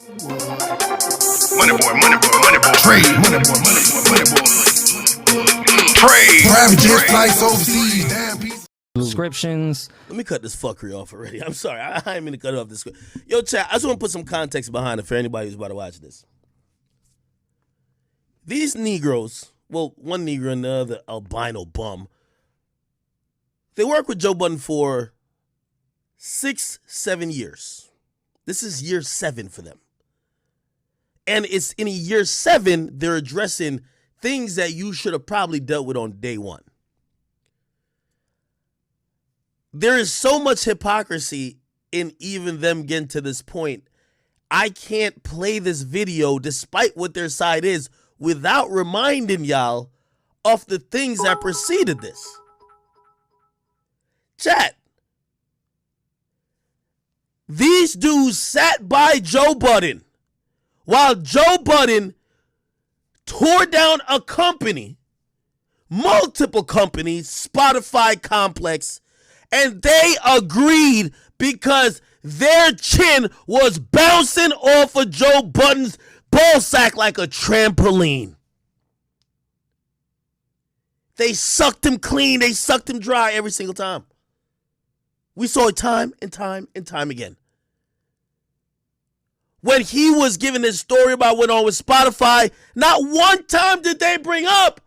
MoneyBoy. Trade. MoneyBoy. Trade. Private jet flights overseas. Damn piece. Descriptions. Let me cut this fuckery off already. I'm sorry. I ain't mean to cut off this. Yo, chat, I just want to put some context behind it for anybody who's about to watch this. These Negroes, well, one Negro and the other albino bum, they work with Joe Budden for 6-7 years. This is year 7 for them. And it's in year 7, they're addressing things that you should have probably dealt with on day 1. There is so much hypocrisy in even them getting to this point. I can't play this video, despite what their side is, without reminding y'all of the things that preceded this. Chat. These dudes sat by Joe Budden while Joe Budden tore down a company, multiple companies, Spotify complex, and they agreed because their chin was bouncing off of Joe Budden's ball sack like a trampoline. They sucked him clean. They sucked him dry every single time. We saw it time and time and time again. When he was giving his story about what went on with Spotify, not one time did they bring up,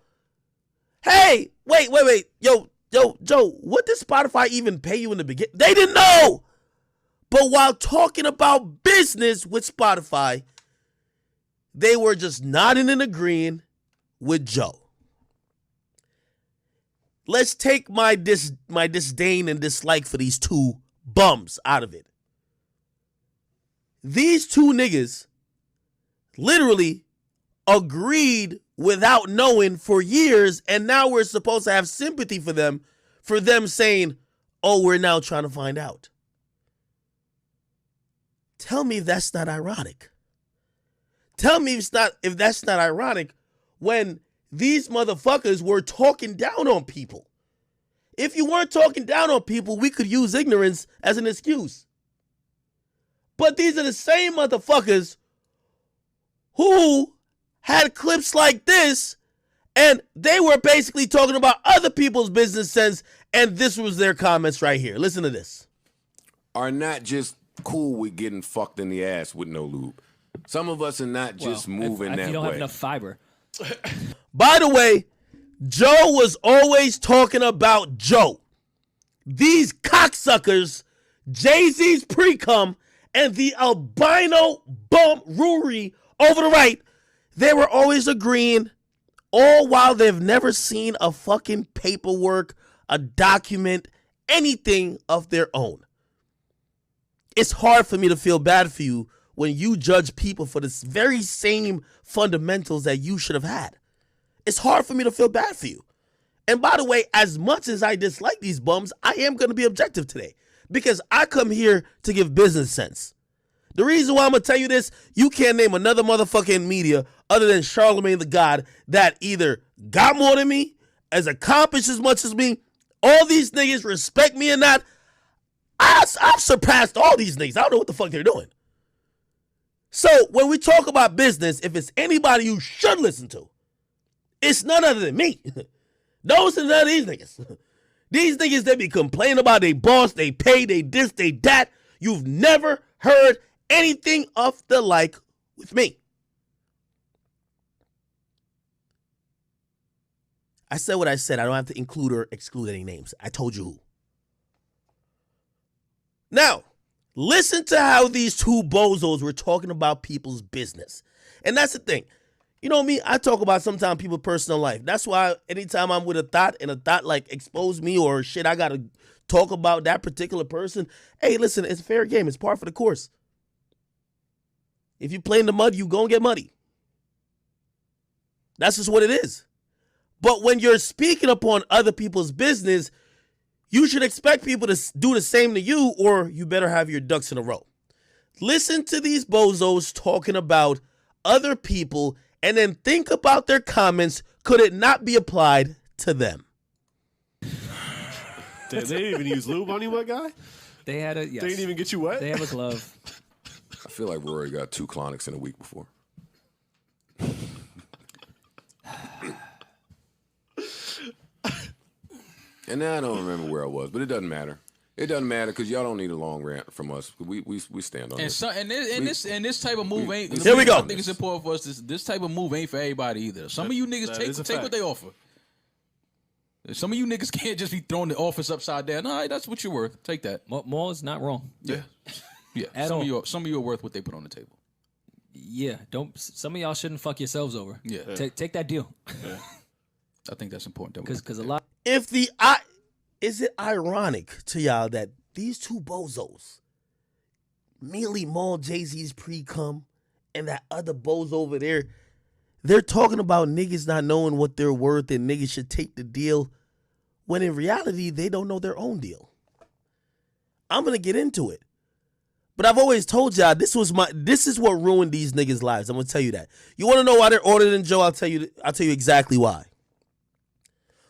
hey, wait. Yo, Joe, what did Spotify even pay you in the beginning? They didn't know. But while talking about business with Spotify, they were just nodding and agreeing with Joe. Let's take my disdain and dislike for these two bums out of it. These two niggas literally agreed without knowing for years, and now we're supposed to have sympathy for them saying, oh, we're now trying to find out. Tell me if that's not ironic. Tell me if that's not ironic when these motherfuckers were talking down on people. If you weren't talking down on people, we could use ignorance as an excuse. But these are the same motherfuckers who had clips like this, and they were basically talking about other people's business sense, and this was their comments right here. Listen to this. Are not just cool with getting fucked in the ass with no lube. Some of us are not just moving that way. You don't have enough fiber. By the way, Joe was always talking about Joe. These cocksuckers, Jay-Z's pre-cum, and the albino bum Rory over the right, they were always agreeing, all while they've never seen a fucking paperwork, a document, anything of their own. It's hard for me to feel bad for you when you judge people for the very same fundamentals that you should have had. It's hard for me to feel bad for you. And by the way, as much as I dislike these bums, I am going to be objective today because I come here to give business sense. The reason why I'm going to tell you this, you can't name another motherfucking media other than Charlemagne the God that either got more than me, has accomplished as much as me, all these niggas respect me or not. I've surpassed all these niggas. I don't know what the fuck they're doing. So when we talk about business, if it's anybody you should listen to, it's none other than me. Those are none of these niggas. These niggas that be complaining about they boss, they pay, they this, they that. You've never heard anything of the like with me. I said what I said. I don't have to include or exclude any names. I told you who. Now, listen to how these two bozos were talking about people's business. And that's the thing. You know me, I talk about sometimes people's personal life. That's why anytime I'm with a thought and a thought like expose me or shit, I got to talk about that particular person. Hey, listen, it's fair game. It's par for the course. If you play in the mud, you gonna get muddy. That's just what it is. But when you're speaking upon other people's business, you should expect people to do the same to you, or you better have your ducks in a row. Listen to these bozos talking about other people and then think about their comments. Could it not be applied to them? They didn't even use lube on you, what guy? They had a, yes. They didn't even get you wet? They have a glove. I feel like Rory got 2 Clonics in a week before. And now I don't remember where I was, but it doesn't matter. It doesn't matter because y'all don't need a long rant from us. We stand on And this. so, and this type of move ain't. Here we go. I think it's important for us. This type of move ain't for everybody either. Some of you niggas take what they offer. Some of you niggas can't just be throwing the office upside down. All right, that's what you're worth. Take that. Maul is not wrong. Yeah, yeah. Some of you are worth what they put on the table. Yeah, don't. Some of y'all shouldn't fuck yourselves over. Yeah. Take that deal. Yeah. I think that's important. Because a lot. Is it ironic to y'all that these two bozos, Mealy Mall, Jay-Z's pre-cum, and that other bozo over there, they're talking about niggas not knowing what they're worth and niggas should take the deal, when in reality, they don't know their own deal. I'm going to get into it. But I've always told y'all, this is what ruined these niggas' lives. I'm going to tell you that. You want to know why they're older than Joe? I'll tell you exactly why.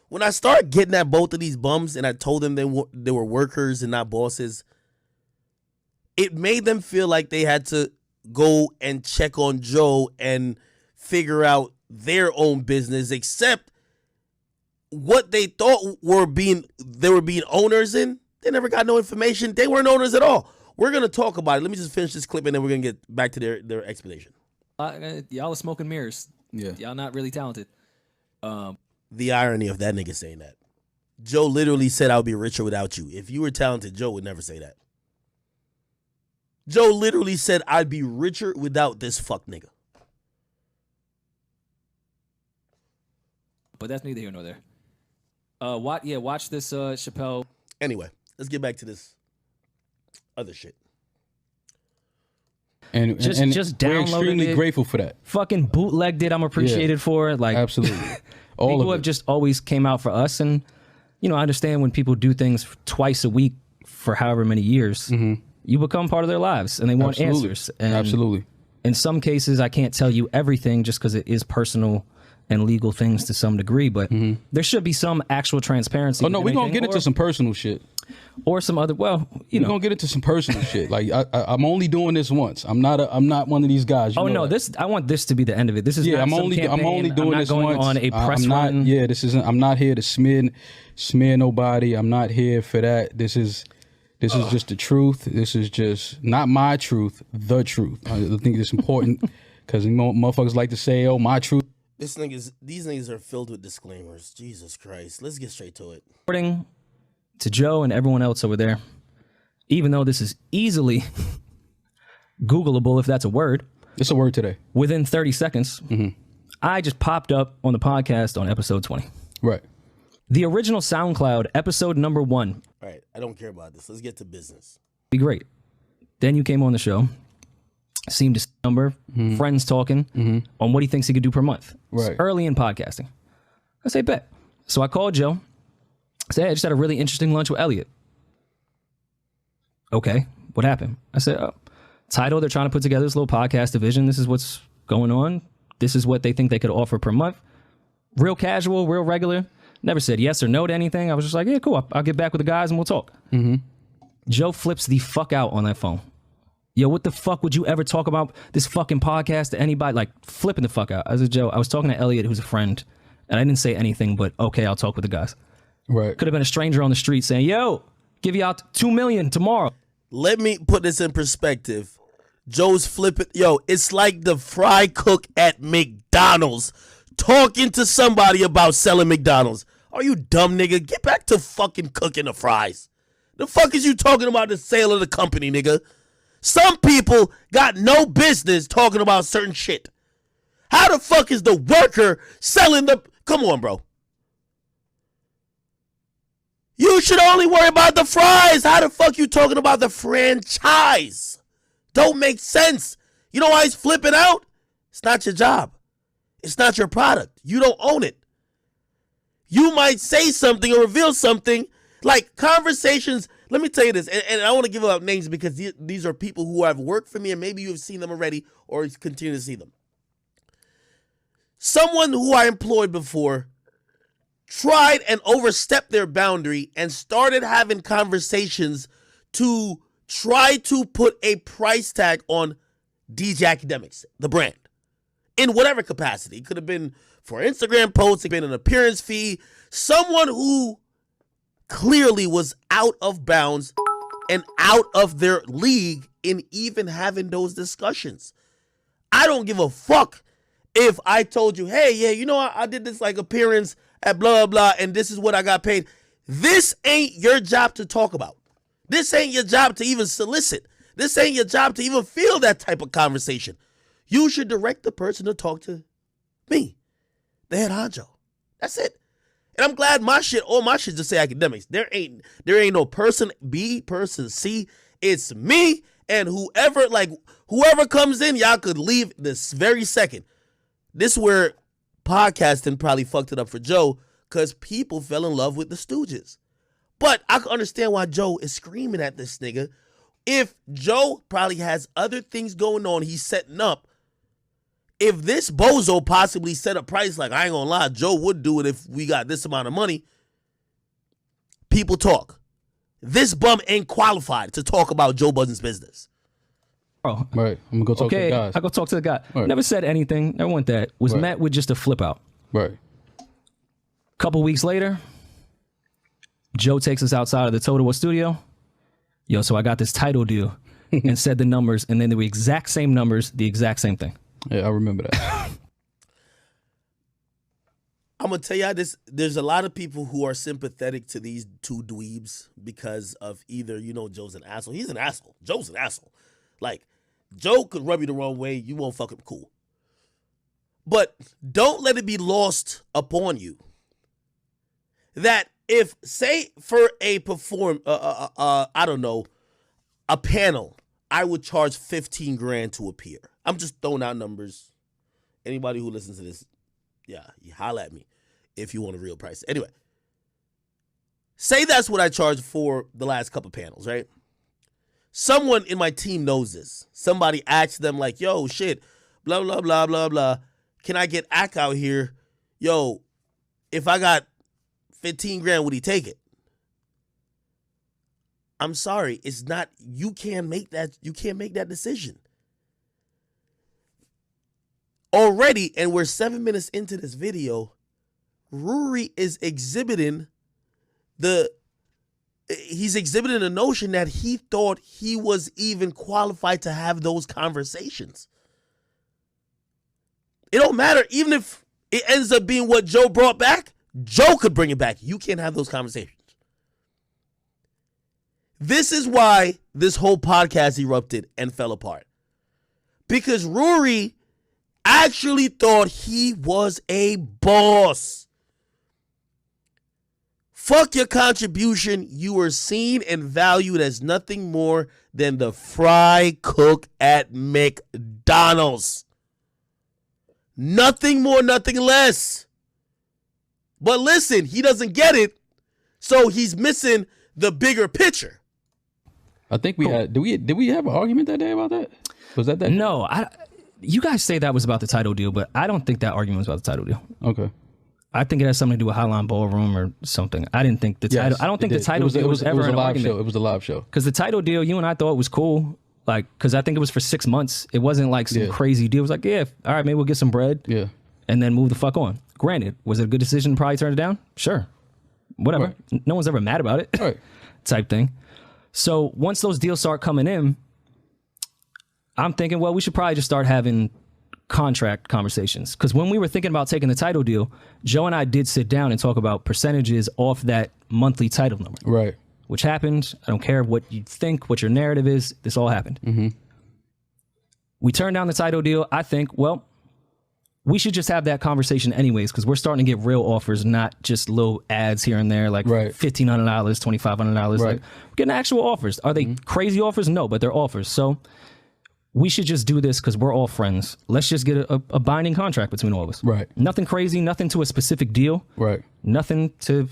When I started getting at both of these bums and I told them they were workers and not bosses, it made them feel like they had to go and check on Joe and figure out their own business, except what they thought they were being owners in. They never got no information. They weren't owners at all. We're going to talk about it. Let me just finish this clip and then we're going to get back to their explanation. Y'all are smoke and mirrors. Yeah. Y'all not really talented. The irony of that nigga saying that. Joe literally said, "I'll be richer without you." If you were talented, Joe would never say that. Joe literally said, "I'd be richer without this fuck nigga." But that's neither here nor there. Watch this Chappelle. Anyway, let's get back to this other shit. And just we're downloading extremely it. grateful for that. Fucking bootlegged it. I'm appreciated for. Like, Absolutely. All people of have it. just always came out for us, and I understand when people do things twice a week for however many years, you become part of their lives, and they want Absolutely. answers. And Absolutely. in some cases, I can't tell you everything just because it is personal and legal things to some degree, but there should be some actual transparency. Oh no, we're gonna get into some personal shit. Or some other. Well, We're gonna get into some personal shit. Like I'm only doing this once. I'm not one of these guys. You Oh know no, that. I want this to be the end of it. This is Yeah, not I'm some only campaign. doing I'm not this going once. on a press I'm not. run. Yeah, this isn't. I'm not here to smear nobody. I'm not here for that. This is just the truth. This is just not my truth. The truth. I think it's important because motherfuckers like to say, "Oh, my truth." These niggas are filled with disclaimers. Jesus Christ. Let's get straight to it. According to Joe and everyone else over there, even though this is easily Googleable, if that's a word, It's a word today. within 30 seconds, I just popped up on the podcast on episode 20. Right. The original SoundCloud episode number 1. All right, I don't care about this. Let's get to business. Be great. Then you came on the show, seemed to number, friends talking on what he thinks he could do per month. It's Right. early in podcasting. I say, bet. So I called Joe. I said, hey, I just had a really interesting lunch with Elliot. Okay, what happened? I said, title, they're trying to put together this little podcast division. This is what's going on. This is what they think they could offer per month. Real casual, real regular. Never said yes or no to anything. I was just like, yeah, cool. I'll get back with the guys and we'll talk. Joe flips the fuck out on that phone. Yo, what the fuck would you ever talk about this fucking podcast to anybody? Like, flipping the fuck out. I said, Joe, I was talking to Elliot, who's a friend, and I didn't say anything but, okay, I'll talk with the guys. Right. Could have been a stranger on the street saying, yo, give you out $2 million tomorrow. Let me put this in perspective. Joe's flipping. Yo, it's like the fry cook at McDonald's talking to somebody about selling McDonald's. Are you dumb, nigga? Get back to fucking cooking the fries. The fuck is you talking about the sale of the company, nigga? Some people got no business talking about certain shit. How the fuck is the worker selling the... Come on, bro. You should only worry about the fries. How the fuck you talking about the franchise? Don't make sense. You know why he's flipping out? It's not your job. It's not your product. You don't own it. You might say something or reveal something. Like conversations, let me tell you this, and I want to give out names because these are people who have worked for me and maybe you've seen them already or continue to see them. Someone who I employed before tried and overstepped their boundary and started having conversations to try to put a price tag on DJ Akademiks, the brand, in whatever capacity. It could have been for Instagram posts, it could have been an appearance fee. Someone who clearly was out of bounds and out of their league in even having those discussions. I don't give a fuck if I told you, hey, yeah, you know, I did this like appearance at blah, blah, blah, and this is what I got paid. This ain't your job to talk about. This ain't your job to even solicit. This ain't your job to even feel that type of conversation. You should direct the person to talk to me, the head honcho. That's it. And I'm glad all my shit just say Akademiks. There ain't no person B, person C. It's me and whoever comes in, y'all could leave this very second. This is where podcasting probably fucked it up for Joe, because people fell in love with the Stooges. But I can understand why Joe is screaming at this nigga. If Joe probably has other things going on he's setting up, if this bozo possibly set a price, like, I ain't gonna lie, Joe would do it if we got this amount of money, people talk. This bum ain't qualified to talk about Joe Budden's business. Oh, Right. I'm gonna go talk to the guys. I go talk to the guy. Right. Never said anything. Never went that. Was met with just a flip out. Right. Couple weeks later, Joe takes us outside of the Totowa studio. Yo, so I got this title deal, and said the numbers, and then they were exact same numbers, the exact same thing. Yeah, I remember that. I'm going to tell y'all this. There's a lot of people who are sympathetic to these two dweebs because of either, Joe's an asshole. He's an asshole. Joe's an asshole. Like, Joe could rub you the wrong way. You won't fuck him cool. But don't let it be lost upon you that if, say, for a a panel, I would charge $15,000 to appear. I'm just throwing out numbers. Anybody who listens to this, yeah, you holla at me if you want a real price. Anyway, say that's what I charged for the last couple panels, right? Someone in my team knows this. Somebody asked them like, yo, shit, blah, blah, blah, blah, blah. Can I get Ak out here? Yo, if I got $15,000, would he take it? I'm sorry, it's not, you can't make that decision. Already, and we're 7 minutes into this video, Rory is exhibiting the notion that he thought he was even qualified to have those conversations. It don't matter, even if it ends up being what Joe brought back, Joe could bring it back. You can't have those conversations. This is why this whole podcast erupted and fell apart. Because Rory actually thought he was a boss. Fuck your contribution. You were seen and valued as nothing more than the fry cook at McDonald's. Nothing more, nothing less. But listen, he doesn't get it, so he's missing the bigger picture. I think we had. Did we have an argument that day about that? Was that? No, you guys say that was about the title deal, but I don't think that argument was about the title deal. Okay. I think it has something to do with Highline Ballroom or something. I didn't think the title. I don't think the title deal was ever an argument. Show. It was a live show. Because the title deal, you and I thought was cool. Like, because I think it was for 6 months. It wasn't like some crazy deal. It was like, yeah, all right, maybe we'll get some bread. Yeah. And then move the fuck on. Granted, was it a good decision to probably turn it down? Sure. Whatever. Right. No one's ever mad about it. Right. Type thing. So once those deals start coming in, I'm thinking, well, we should probably just start having contract conversations. Because when we were thinking about taking the title deal, Joe and I did sit down and talk about percentages off that monthly title number. Right. Which happened. I don't care what you think, what your narrative is. This all happened. Mm-hmm. We turned down the title deal. I think, well, we should just have that conversation anyways, because we're starting to get real offers, not just little ads here and there, like $1,500, $2,500. Right. Like, we're getting actual offers. Are they crazy offers? No, but they're offers. So we should just do this because we're all friends. Let's just get a binding contract between all of us. Right. Nothing crazy, nothing to a specific deal. Right. Nothing to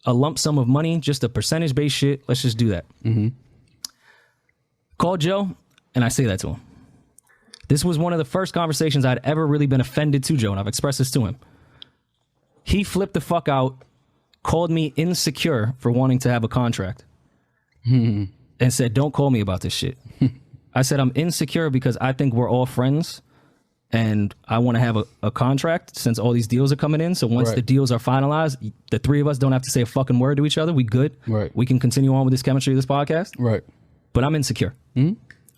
a lump sum of money, just a percentage-based shit. Let's just do that. Mm-hmm. Call Joe, and I say that to him. This was one of the first conversations I'd ever really been offended to Joe, and I've expressed this to him. He flipped the fuck out, called me insecure for wanting to have a contract, and said, don't call me about this shit. I said I'm insecure because I think we're all friends and I want to have a contract since all these deals are coming in. So once the deals are finalized, the three of us don't have to say a fucking word to each other. We good. Right. We can continue on with this chemistry of this podcast. Right. But I'm insecure.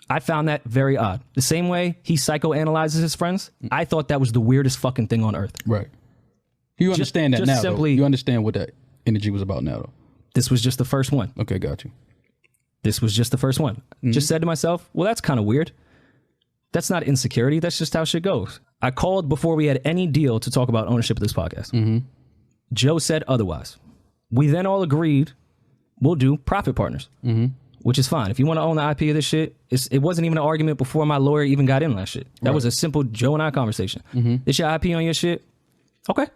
I found that very odd. The same way he psychoanalyzes his friends, I thought that was the weirdest fucking thing on earth. Right. You understand that just now, simply, though. You understand what that energy was about now, though. This was just the first one. Okay, got you. This was just the first one. Just said to myself, well, that's kind of weird. That's not insecurity. That's just how shit goes. I called before we had any deal to talk about ownership of this podcast. Joe said otherwise. We then all agreed we'll do profit partners, which is fine. If you want to own the IP of this shit, it wasn't even an argument before my lawyer even got in on that shit. That was a simple Joe and I conversation. This your IP on your shit? Okay.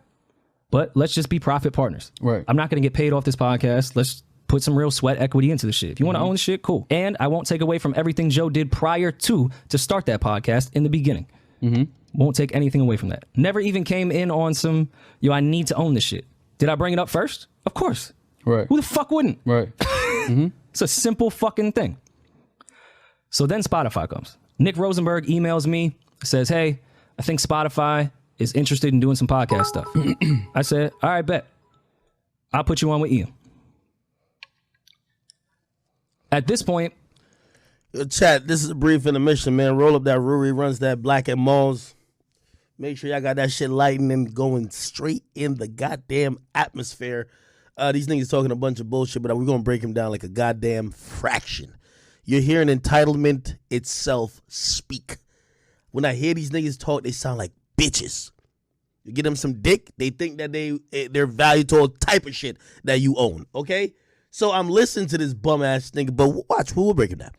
But let's just be profit partners. Right. I'm not going to get paid off this podcast. Let's put some real sweat equity into the shit. If you want to own the shit, cool. And I won't take away from everything Joe did prior to start that podcast in the beginning. Won't take anything away from that. Never even came in on some, I need to own this shit. Did I bring it up first? Of course. Right. Who the fuck wouldn't? Right. It's a simple fucking thing. So then Spotify comes. Nick Rosenberg emails me, says, hey, I think Spotify is interested in doing some podcast stuff. I said, all right, bet. I'll put you on with Ian. At this point, Yo, chat, this is a brief intermission, man. Roll up that Rory runs that Black and Malls. Make sure y'all got that shit lighting and going straight in the goddamn atmosphere. These niggas talking a bunch of bullshit, but we're going to break them down like a goddamn fraction. You're hearing entitlement itself speak. When I hear these niggas talk, they sound like bitches. You get them some dick, they think that they're valued to all type of shit that you own, okay? So I'm listening to this bum-ass nigga, but watch, we'll break him down.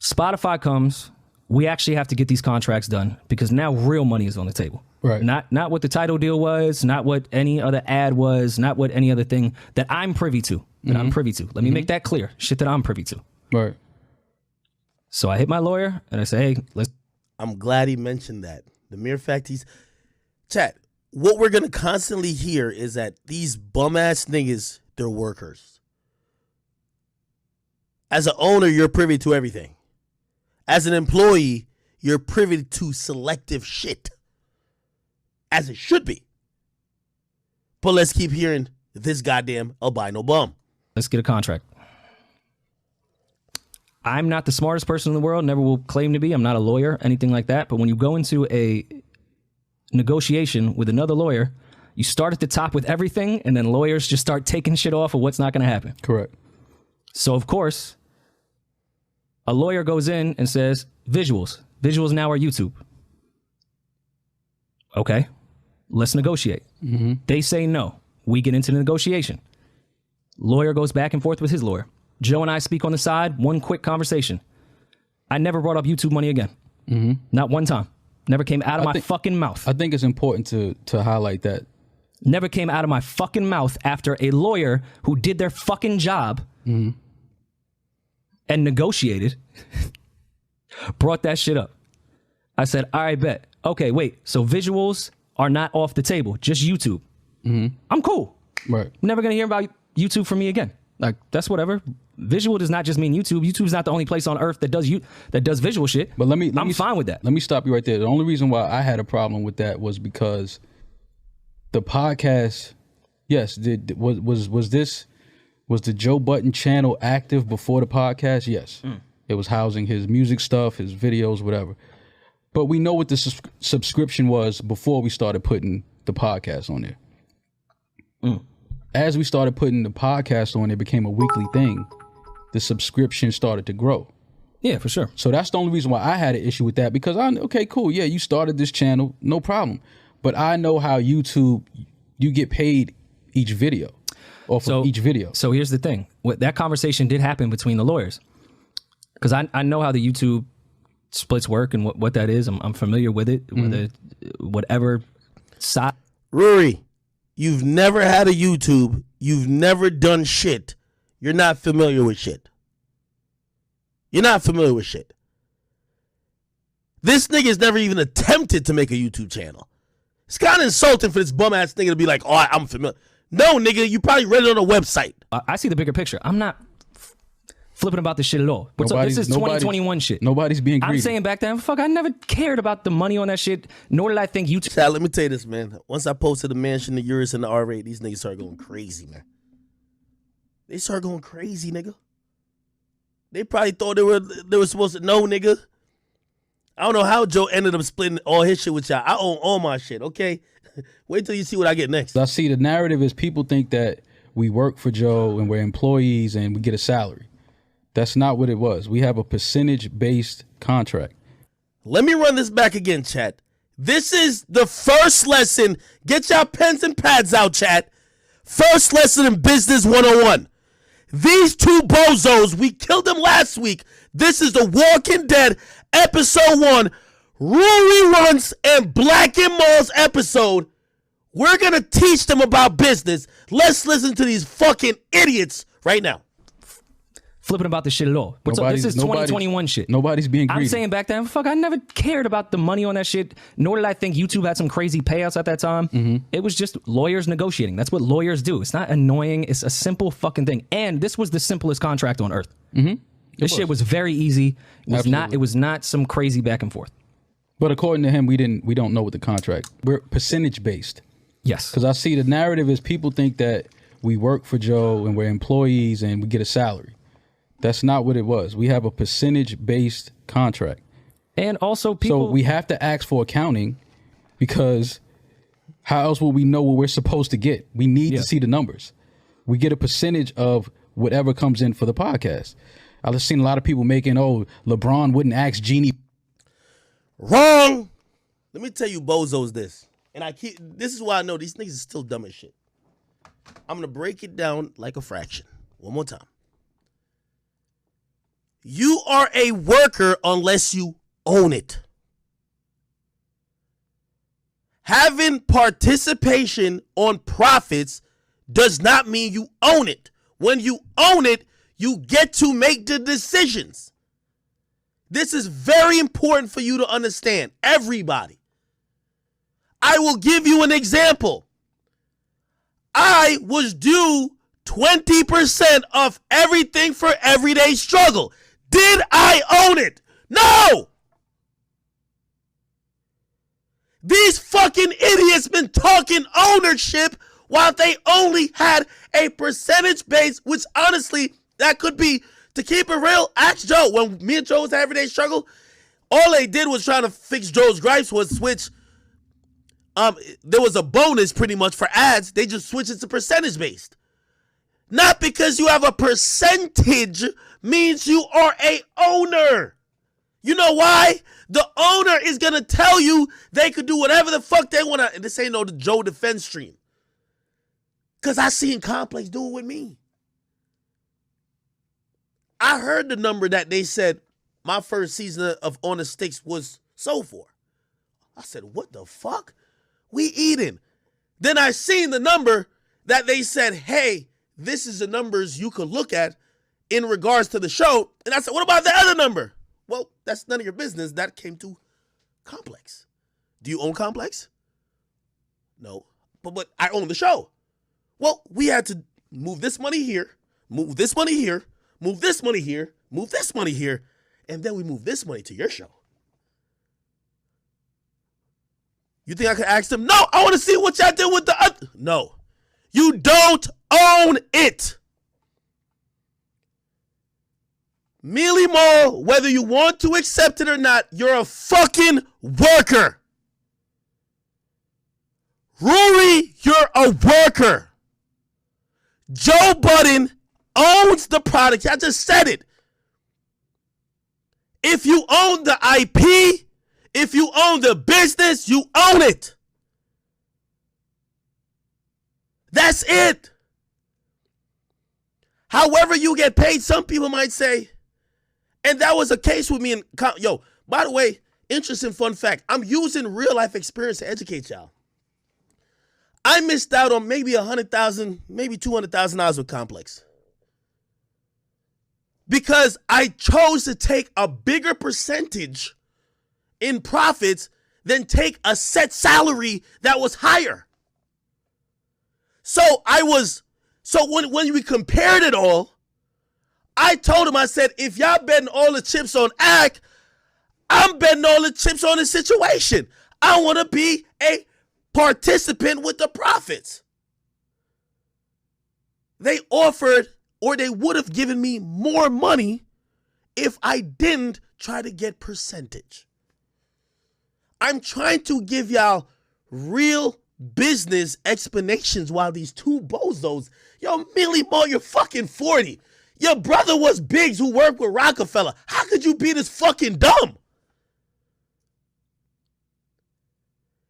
Spotify comes. We actually have to get these contracts done because now real money is on the table. Right. Not what the title deal was, not what any other ad was, not what any other thing that I'm privy to. Let me make that clear. Shit that I'm privy to. Right. So I hit my lawyer and I say, hey, let's. I'm glad he mentioned that. The mere fact chat, what we're going to constantly hear is that these bum-ass niggas, they're workers. As an owner, you're privy to everything. As an employee, you're privy to selective shit. As it should be. But let's keep hearing this goddamn albino bum. Let's get a contract. I'm not the smartest person in the world, never will claim to be. I'm not a lawyer, anything like that. But when you go into a negotiation with another lawyer, you start at the top with everything, and then lawyers just start taking shit off of what's not going to happen. Correct. So, of course, a lawyer goes in and says, visuals. Visuals now are YouTube. Okay, let's negotiate. They say no. We get into the negotiation. Lawyer goes back and forth with his lawyer. Joe and I speak on the side, one quick conversation. I never brought up YouTube money again. Not one time. Never came out of my fucking mouth. I think it's important to highlight that. Never came out of my fucking mouth after a lawyer who did their fucking job and negotiated brought that shit up. I said, all right, bet. Okay, wait. So visuals are not off the table, just YouTube. I'm cool. Right. Never going to hear about YouTube from me again. Like, that's whatever. Visual does not just mean YouTube. YouTube's not the only place on earth that does visual shit. But I'm fine with that. Let me stop you right there. The only reason why I had a problem with that was because the podcast, yes, was the Joe Budden channel active before the podcast? Yes. It was housing his music stuff, his videos, whatever. But we know what the subscription was before we started putting the podcast on there. As we started putting the podcast on, it became a weekly thing. The subscription started to grow. Yeah, for sure. So that's the only reason why I had an issue with that, because okay, cool. Yeah, you started this channel, no problem. But I know how YouTube, you get paid each video off of each video. So here's the thing. That conversation did happen between the lawyers. Because I know how the YouTube splits work and what that is. I'm familiar with it. Whatever side. Rory, you've never had a YouTube. You've never done shit. You're not familiar with shit. You're not familiar with shit. This nigga's never even attempted to make a YouTube channel. It's kind of insulting for this bum ass nigga to be like, oh, I'm familiar. No, nigga, you probably read it on a website. I see the bigger picture. I'm not flipping about this shit at all. This is 2021 shit. Nobody's being greedy. I'm saying back then, fuck, I never cared about the money on that shit, nor did I think YouTube. Chad, let me tell you this, man. Once I posted the mansion, the Urus, and the R8, these niggas started going crazy, man. They started going crazy, nigga. They probably thought they were supposed to know, nigga. I don't know how Joe ended up splitting all his shit with y'all. I own all my shit, okay? Wait till you see what I get next. I see the narrative is people think that we work for Joe and we're employees and we get a salary. That's not what it was. We have a percentage-based contract. Let me run this back again, chat. This is the first lesson. Get your pens and pads out, chat. First lesson in Business 101. These two bozos, we killed them last week. This is The Walking Dead, episode 1. Rory Runs and Black and More's episode. We're going to teach them about business. Let's listen to these fucking idiots right now. Flipping about this shit at all. This is 2021 shit. Nobody's being greedy. I'm saying back then, fuck, I never cared about the money on that shit, nor did I think YouTube had some crazy payouts at that time. Mm-hmm. It was just lawyers negotiating. That's what lawyers do. It's not annoying. It's a simple fucking thing. And this was the simplest contract on earth. Mm-hmm. This shit was very easy. It was not some crazy back and forth. But according to him, we don't know what the contract. We're percentage based. Yes. Because I see the narrative is people think that we work for Joe and we're employees and we get a salary. That's not what it was. We have a percentage-based contract. And also people... So we have to ask for accounting because how else will we know what we're supposed to get? We need to see the numbers. We get a percentage of whatever comes in for the podcast. I've seen a lot of people making, LeBron wouldn't ask Jeannie. Wrong. Let me tell you bozos this. And this is why I know these niggas is still dumb as shit. I'm going to break it down like a fraction. One more time. You are a worker unless you own it. Having participation on profits does not mean you own it. When you own it, you get to make the decisions. This is very important for you to understand, everybody. I will give you an example. I was due 20% of everything for Everyday Struggle. Did I own it? No! These fucking idiots been talking ownership while they only had a percentage base, which honestly, that could be, to keep it real, ask Joe. When me and Joe was Everyday Struggle, all they did was trying to fix Joe's gripes was switch. There was a bonus pretty much for ads. They just switched it to percentage based. Not because you have a percentage means you are a owner. You know why? The owner is going to tell you they could do whatever the fuck they want to. This ain't no Joe defense stream. Because I seen Complex do it with me. I heard the number that they said my first season of On the Sticks was sold for. I said, what the fuck? We eating. Then I seen the number that they said, hey, this is the numbers you could look at in regards to the show. And I said, what about the other number? Well, that's none of your business. That came to Complex. Do you own Complex? No. But I own the show. Well, we had to move this money here, move this money here, move this money here, move this money here, and then we move this money to your show. You think I could ask them? No, I want to see what y'all did with the other. No. You don't own it. Mealy Mall, whether you want to accept it or not, you're a fucking worker. Rory, you're a worker. Joe Budden owns the product. I just said it. If you own the IP, if you own the business, you own it. That's it. However you get paid, some people might say, and that was a case with me. By the way, interesting fun fact. I'm using real life experience to educate y'all. I missed out on maybe $100,000, maybe $200,000 with Complex. Because I chose to take a bigger percentage in profits than take a set salary that was higher. So when we compared it all, I told him, I said, if y'all betting all the chips on Ak, I'm betting all the chips on the situation. I want to be a participant with the profits. They offered, or they would have given me more money if I didn't try to get percentage. I'm trying to give y'all real business explanations while these two bozos, yo, Millie Mo, you're fucking 40. Your brother was Biggs who worked with Rockefeller. How could you be this fucking dumb?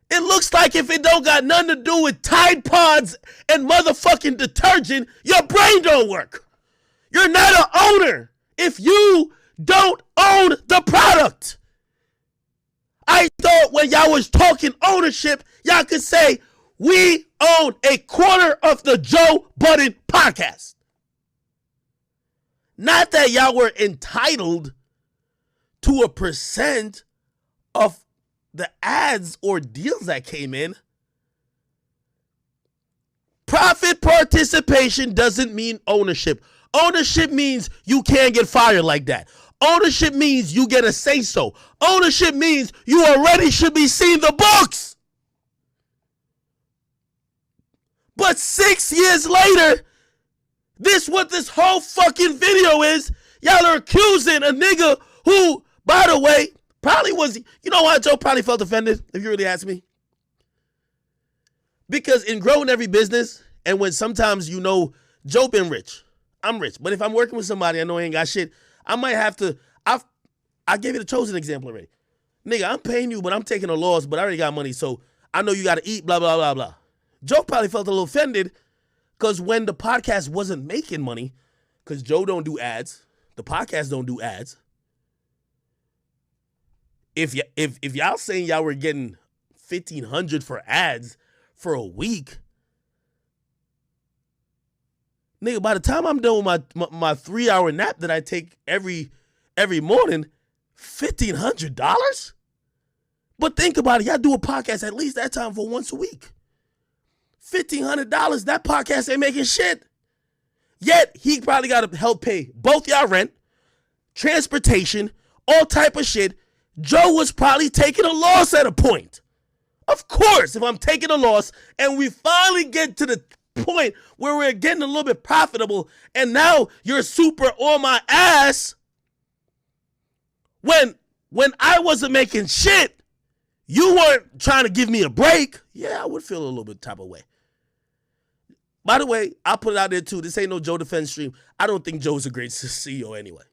It looks like if it don't got nothing to do with Tide Pods and motherfucking detergent, your brain don't work. You're not an owner if you don't own the product. I thought when y'all was talking ownership, y'all could say, we own a quarter of the Joe Budden podcast. Not that y'all were entitled to a percent of the ads or deals that came in. Profit participation doesn't mean ownership. Ownership means you can't get fired like that. Ownership means you get a say-so. Ownership means you already should be seeing the books. But 6 years later, what this whole fucking video is, y'all are accusing a nigga who, by the way, probably was, you know why Joe probably felt offended, if you really ask me? Because in growing every business, and when sometimes you know, Joe been rich, I'm rich, but if I'm working with somebody I know ain't got shit, I might have to, I gave you the chosen example already. Nigga, I'm paying you, but I'm taking a loss, but I already got money, so I know you got to eat, blah, blah, blah, blah. Joe probably felt a little offended because when the podcast wasn't making money, because Joe don't do ads, the podcast don't do ads. If y'all saying y'all were getting $1,500 for ads for a week, nigga, by the time I'm done with my 3-hour nap that I take every morning, $1,500? But think about it, y'all do a podcast at least that time for once a week. $1,500, that podcast ain't making shit. Yet, he probably got to help pay both y'all rent, transportation, all type of shit. Joe was probably taking a loss at a point. Of course, if I'm taking a loss and we finally get to the point where we're getting a little bit profitable and now you're super on my ass, when I wasn't making shit, you weren't trying to give me a break, yeah, I would feel a little bit type of way. By the way, I'll put it out there too. This ain't no Joe Defense stream. I don't think Joe's a great CEO anyway.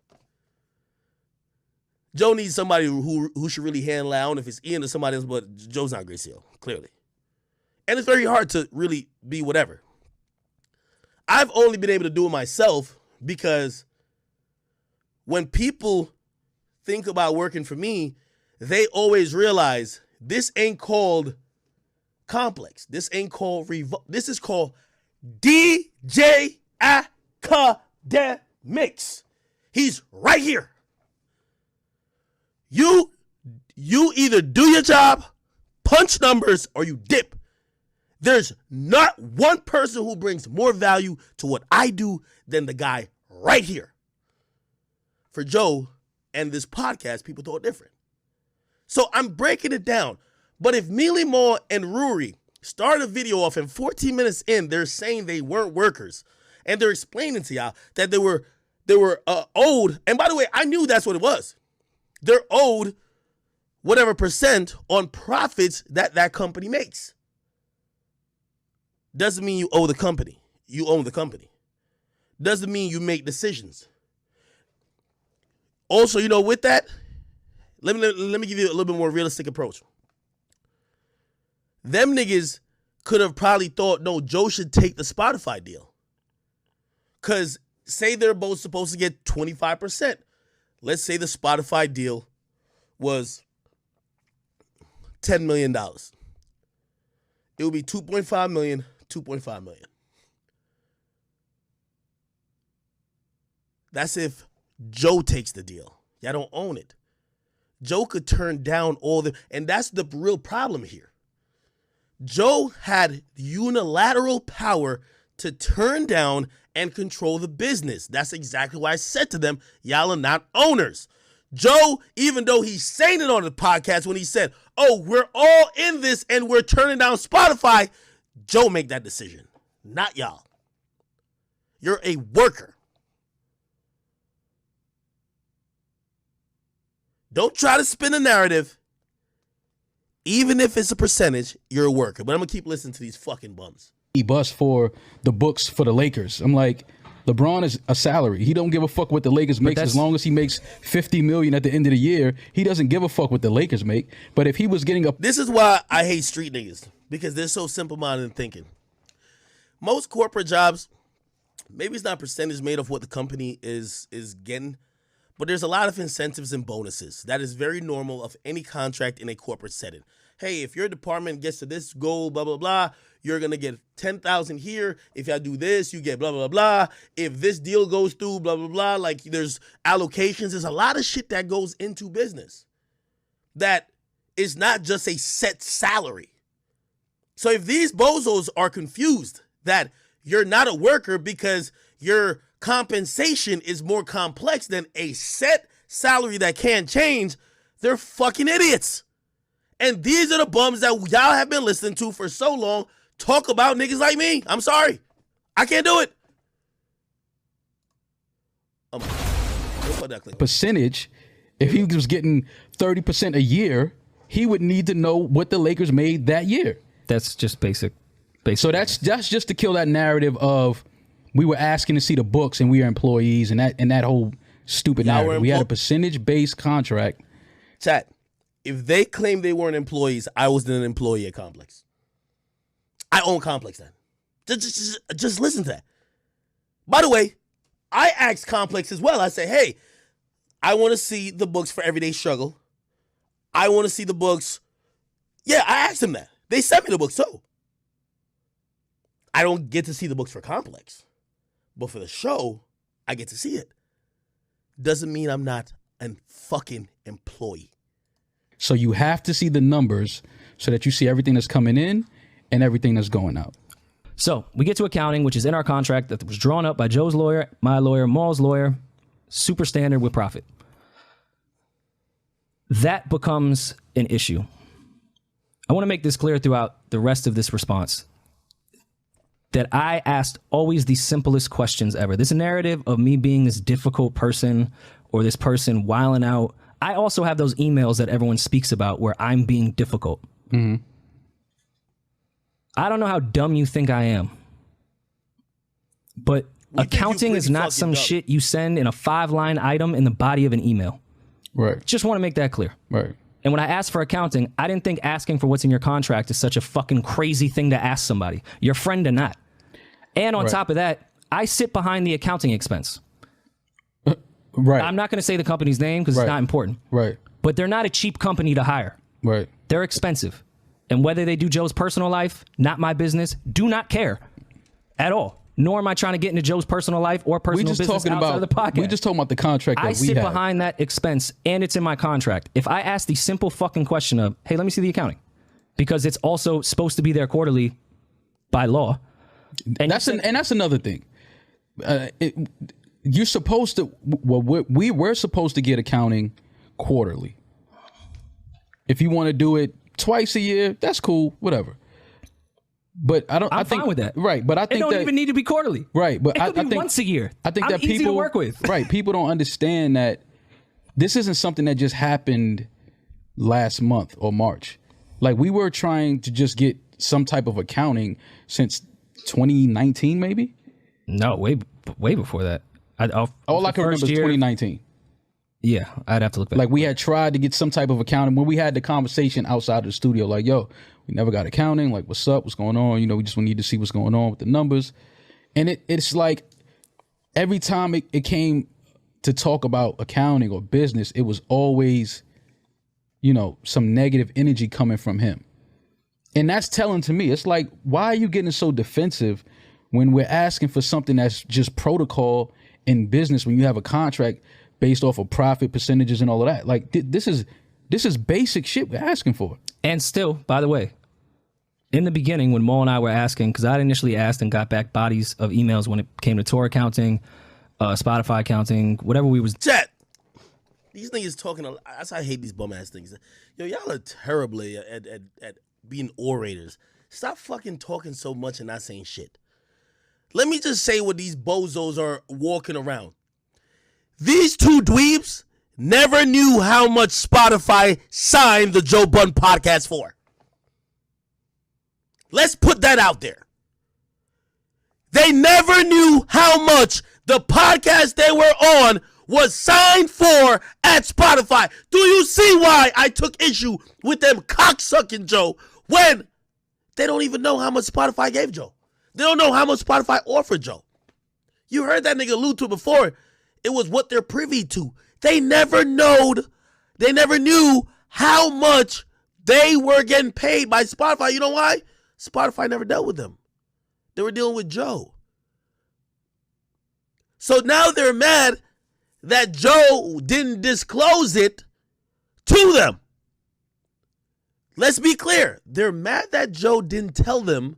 Joe needs somebody who should really handle it. I don't know if it's Ian or somebody else, but Joe's not a great CEO, clearly. And it's very hard to really be whatever. I've only been able to do it myself because when people think about working for me, they always realize this ain't called Complex. This ain't called Revolt. This is called DJ Akademiks. He's right here. You either do your job, punch numbers, or you dip. There's not one person who brings more value to what I do than the guy right here. For Joe and this podcast, people thought different. So I'm breaking it down. But if Millie Moore and Rory start a video off and 14 minutes in, they're saying they weren't workers. And they're explaining to y'all that they were owed. And by the way, I knew that's what it was. They're owed whatever percent on profits that company makes. Doesn't mean you owe the company. You own the company. Doesn't mean you make decisions. Also, you know, with that, let me give you a little bit more realistic approach. Them niggas could have probably thought, no, Joe should take the Spotify deal. Because say they're both supposed to get 25%. Let's say the Spotify deal was $10 million. It would be 2.5 million, 2.5 million. That's if Joe takes the deal. Y'all don't own it. Joe could turn down and that's the real problem here. Joe had unilateral power to turn down and control the business. That's exactly why I said to them, y'all are not owners. Joe, even though he's saying it on the podcast when he said, oh, we're all in this and we're turning down Spotify, Joe make that decision, not y'all. You're a worker. Don't try to spin a narrative. Even if it's a percentage, you're a worker. But I'm going to keep listening to these fucking bums. He busts for the books for the Lakers. I'm like, LeBron is a salary. He don't give a fuck what the Lakers makes as long as he makes $50 million at the end of the year. He doesn't give a fuck what the Lakers make. But if he was getting up, this is why I hate street niggas, because they're so simple-minded in thinking. Most corporate jobs, maybe it's not percentage made of what the company is getting, but there's a lot of incentives and bonuses. That is very normal of any contract in a corporate setting. Hey, if your department gets to this goal, blah, blah, blah, you're going to get $10,000 here. If I do this, you get blah, blah, blah. If this deal goes through, blah, blah, blah. Like, there's allocations. There's a lot of shit that goes into business that is not just a set salary. So if these bozos are confused that you're not a worker because your compensation is more complex than a set salary that can't change, they're fucking idiots. And these are the bums that y'all have been listening to for so long talk about niggas like me. I'm sorry. I can't do it. Percentage, if he was getting 30% a year, he would need to know what the Lakers made that year. That's just basic. So that's just to kill that narrative of we were asking to see the books and we are employees and that whole stupid narrative. We had a percentage-based contract. Chat. If they claim they weren't employees, I was an employee at Complex. I own Complex then. Just listen to that. By the way, I asked Complex as well. I say, hey, I want to see the books for Everyday Struggle. I want to see the books. Yeah, I asked them that. They sent me the books too. I don't get to see the books for Complex. But for the show, I get to see it. Doesn't mean I'm not a fucking employee. So you have to see the numbers so that you see everything that's coming in and everything that's going out. So we get to accounting, which is in our contract that was drawn up by Joe's lawyer, my lawyer, Maul's lawyer, super standard with profit. That becomes an issue. I want to make this clear throughout the rest of this response that I asked always the simplest questions ever. This narrative of me being this difficult person or this person wilding out. I also have those emails that everyone speaks about where I'm being difficult. Mm-hmm. I don't know how dumb you think I am, but accounting is not some shit you send in a 5-line item in the body of an email. Right. Just want to make that clear. Right. And when I asked for accounting, I didn't think asking for what's in your contract is such a fucking crazy thing to ask somebody, your friend or not. And on top of that, I sit behind the accounting expense. Right. I'm not going to say the company's name because it's not important. Right. But they're not a cheap company to hire. Right. They're expensive. And whether they do Joe's personal life, not my business, do not care at all. Nor am I trying to get into Joe's personal life or personal business outside of the podcast. We just talking about the contract that I we sit have. behind that expense and it's in my contract. If I ask the simple fucking question of, hey, let me see the accounting, because it's also supposed to be there quarterly by law. And that's another thing. You're supposed to. Well, we're supposed to get accounting quarterly. If you want to do it twice a year, that's cool. Whatever. But I think fine with that. Right. But I think it don't even need to be quarterly. Right. But it could be once a year. I think I'm that people easy to work with. Right. People don't understand that this isn't something that just happened last month or March. Like, we were trying to just get some type of accounting since 2019, maybe. No, way before that. All I can remember is 2019. Yeah, I'd have to look back. Like, we had tried to get some type of accounting when we had the conversation outside of the studio. Like, yo, we never got accounting. Like, what's up? What's going on? You know, we just need to see what's going on with the numbers. And it's like every time it came to talk about accounting or business, it was always, you know, some negative energy coming from him. And that's telling to me. It's like, why are you getting so defensive when we're asking for something that's just protocol in business when you have a contract based off of profit percentages and all of that? Like, this is basic shit we're asking for. And still, by the way, in the beginning when Mo and I were asking, because I initially asked and got back bodies of emails when it came to tour accounting, Spotify accounting, whatever we was. Chat. These niggas talking. That's why I hate these bum ass things. Yo, y'all are terribly at being orators. Stop fucking talking so much and not saying shit. Let me just say what these bozos are walking around. These two dweebs never knew how much Spotify signed the Joe Budden podcast for. Let's put that out there. They never knew how much the podcast they were on was signed for at Spotify. Do you see why I took issue with them cocksucking Joe when they don't even know how much Spotify gave Joe? They don't know how much Spotify offered Joe. You heard that nigga allude to it before. It was what they're privy to. They never knew how much they were getting paid by Spotify. You know why? Spotify never dealt with them. They were dealing with Joe. So now they're mad that Joe didn't disclose it to them. Let's be clear. They're mad that Joe didn't tell them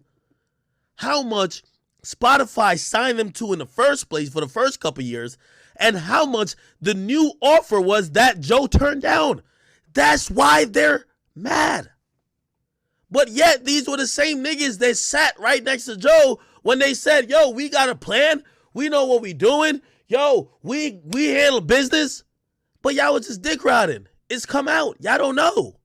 how much Spotify signed them to in the first place for the first couple years and how much the new offer was that Joe turned down. That's why they're mad. But yet, these were the same niggas that sat right next to Joe when they said, yo, we got a plan. We know what we doing. Yo, we handle business. But y'all was just dick riding. It's come out. Y'all don't know.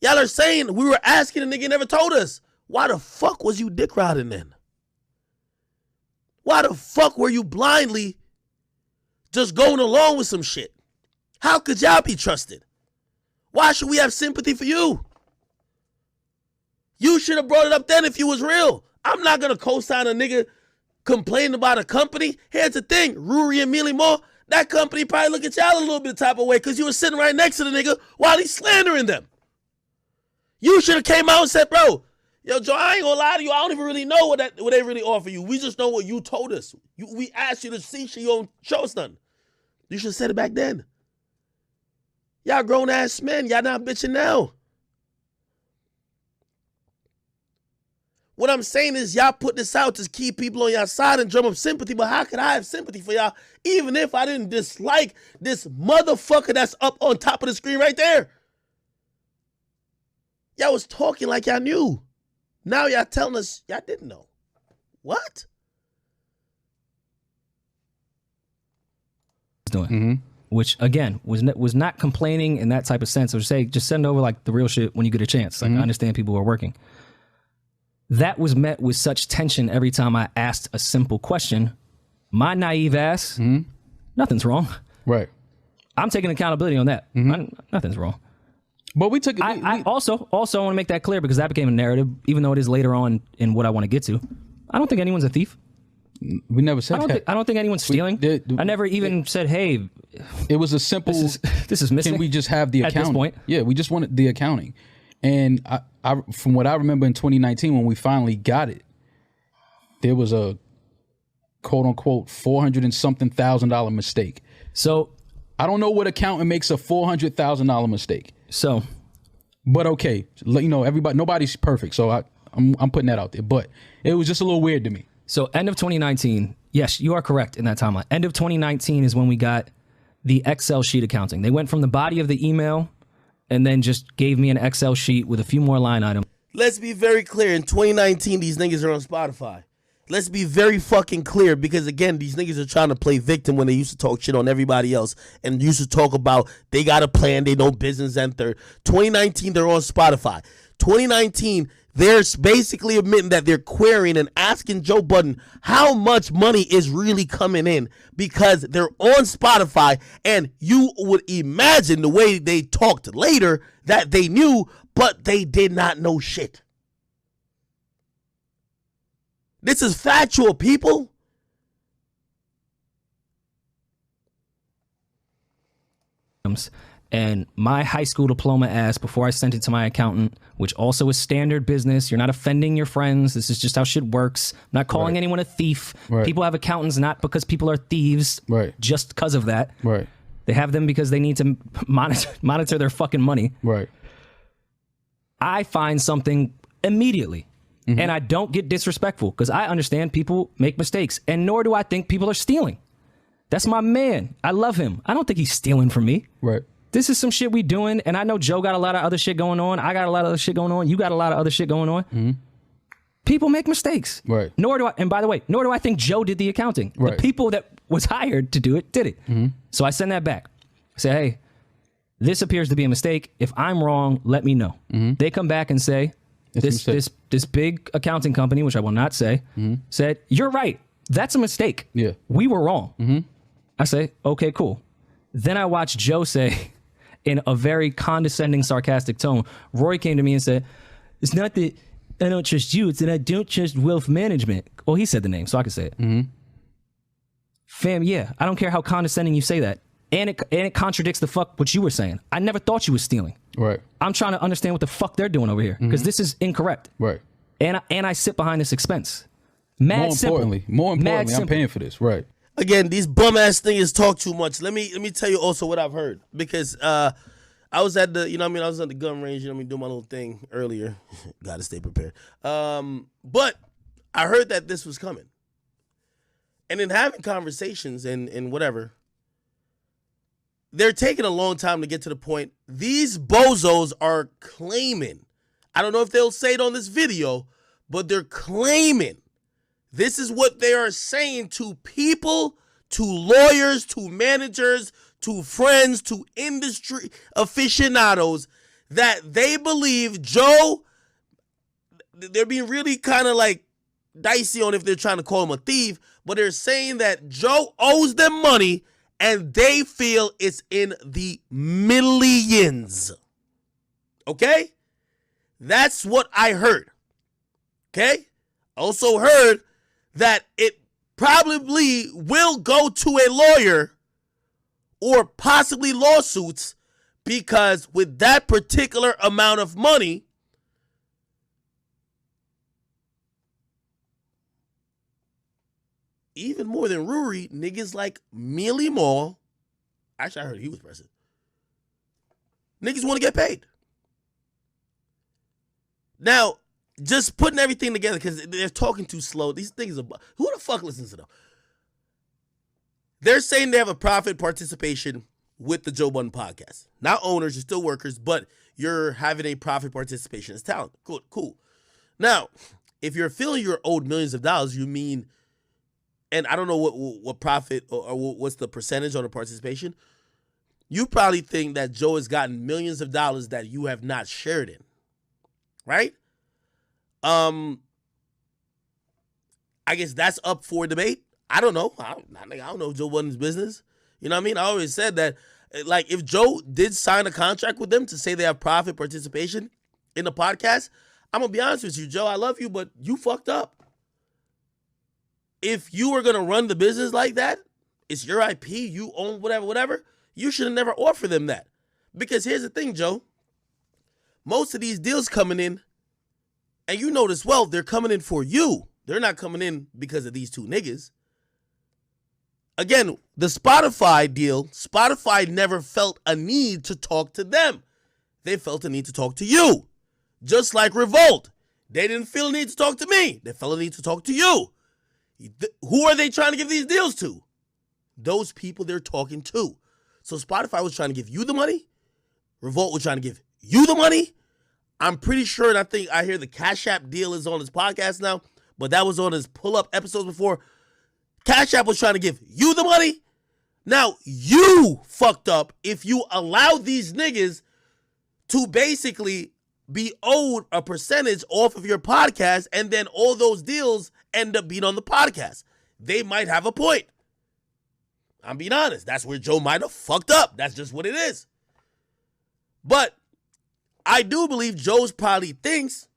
Y'all are saying we were asking the nigga never told us. Why the fuck was you dick riding then? Why the fuck were you blindly just going along with some shit? How could y'all be trusted? Why should we have sympathy for you? You should have brought it up then if you was real. I'm not going to co-sign a nigga complaining about a company. Here's the thing, Rory and Millie Moore, that company probably look at y'all a little bit type of way because you were sitting right next to the nigga while he's slandering them. You should have came out and said, bro, yo, Joe, I ain't gonna lie to you. I don't even really know what they really offer you. We just know what you told us. We asked you to see shit. You don't show us nothing. You should have said it back then. Y'all grown ass men. Y'all not bitching now. What I'm saying is y'all put this out to keep people on y'all side and drum up sympathy, but how could I have sympathy for y'all even if I didn't dislike this motherfucker that's up on top of the screen right there? Y'all was talking like y'all knew. Now y'all telling us y'all didn't know. What? Doing. Mm-hmm. Which again was not complaining in that type of sense. Or say just send over like the real shit when you get a chance. Like I understand people who are working. That was met with such tension every time I asked a simple question. My naive ass, nothing's wrong. Right. I'm taking accountability on that. Nothing's wrong. But we took. I also want to make that clear because that became a narrative, even though it is later on in what I want to get to. I don't think anyone's a thief. We never said that. I don't think anyone's stealing. I never even said, hey. It was a simple. This is missing. Can we just have the accounting? At this point? Yeah, we just wanted the accounting. And I, from what I remember in 2019, when we finally got it, there was a quote unquote $400 and something thousand mistake. So I don't know what accountant makes a $400,000 mistake. So, but okay, you know, nobody's perfect. So I'm putting that out there. But it was just a little weird to me. So end of 2019, yes, you are correct in that timeline. End of 2019 is when we got the Excel sheet accounting. They went from the body of the email and then just gave me an Excel sheet with a few more line items. Let's be very clear. In 2019, these niggas are on Spotify. Let's be very fucking clear because, again, these niggas are trying to play victim when they used to talk shit on everybody else and used to talk about they got a plan, they know business and third. 2019, they're on Spotify. 2019, they're basically admitting that they're querying and asking Joe Budden how much money is really coming in because they're on Spotify, and you would imagine the way they talked later that they knew, but they did not know shit. This is factual, people. And my high school diploma asked before I sent it to my accountant, which also is standard business. You're not offending your friends. This is just how shit works. I'm not calling anyone a thief. Right. People have accountants not because people are thieves, just because of that. Right. They have them because they need to monitor their fucking money. Right. I find something immediately. And I don't get disrespectful because I understand people make mistakes. And nor do I think people are stealing. That's my man. I love him. I don't think he's stealing from me. Right. This is some shit we doing. And I know Joe got a lot of other shit going on. I got a lot of other shit going on. You got a lot of other shit going on. People make mistakes. Right. Nor do I, and by the way, nor do I think Joe did the accounting. Right. The people that was hired to do it did it. So I send that back. I say, hey, this appears to be a mistake. If I'm wrong, let me know. They come back and say, this big accounting company, which I will not say, said, you're right. That's a mistake. Yeah. We were wrong. I say, okay, cool. Then I watch Joe say, in a very condescending, sarcastic tone, Rory came to me and said, it's not that I don't trust you, it's that I don't trust wealth management. Well, he said the name, so I can say it. Fam, yeah, I don't care how condescending you say that. And it contradicts the fuck what you were saying. I never thought you was stealing. Right. I'm trying to understand what the fuck they're doing over here because this is incorrect. Right. And I sit behind this expense. More importantly, I'm paying for this. Right. Again, these bum ass niggas talk too much. Let me tell you also what I've heard because I was at the I was at the gun range. Doing my little thing earlier. Got to stay prepared. But I heard that this was coming, and in having conversations and whatever. They're taking a long time to get to the point. These bozos are claiming, I don't know if they'll say it on this video, but they're claiming this is what they are saying to people, to lawyers, to managers, to friends, to industry aficionados, that they believe Joe, they're being really kind of like dicey on if they're trying to call him a thief, but they're saying that Joe owes them money and they feel it's in the millions. Okay? That's what I heard. Okay? Also heard that it probably will go to a lawyer or possibly lawsuits because with that particular amount of money, even more than Rory, niggas like Mealy Mall, actually I heard he was present, niggas want to get paid. Now, just putting everything together, because they're talking too slow. These things are, who the fuck listens to them? They're saying they have a profit participation with the Joe Budden podcast. Not owners, you're still workers, but you're having a profit participation as talent. Cool. Now, if you're feeling you're owed millions of dollars, you mean, and I don't know what profit or what's the percentage on the participation, you probably think that Joe has gotten millions of dollars that you have not shared in, right? I guess that's up for debate. I don't know. I don't know Joe Budden's business. You know what I mean? I always said that, like, if Joe did sign a contract with them to say they have profit participation in the podcast, I'm going to be honest with you, Joe, I love you, but you fucked up. If you were going to run the business like that, it's your IP, you own whatever, you should have never offered them that. Because here's the thing, Joe. Most of these deals coming in, and you know this well, they're coming in for you. They're not coming in because of these two niggas. Again, the Spotify deal, Spotify never felt a need to talk to them. They felt a need to talk to you. Just like Revolt. They didn't feel a need to talk to me. They felt a need to talk to you. Who are they trying to give these deals to? Those people they're talking to. So Spotify was trying to give you the money. Revolt was trying to give you the money. I'm pretty sure, and I think I hear the Cash App deal is on his podcast now, but that was on his pull-up episodes before. Cash App was trying to give you the money. Now, you fucked up if you allowed these niggas to basically be owed a percentage off of your podcast, and then all those deals end up being on the podcast. They might have a point. I'm being honest. That's where Joe might have fucked up. That's just what it is. But I do believe Joe's probably thinks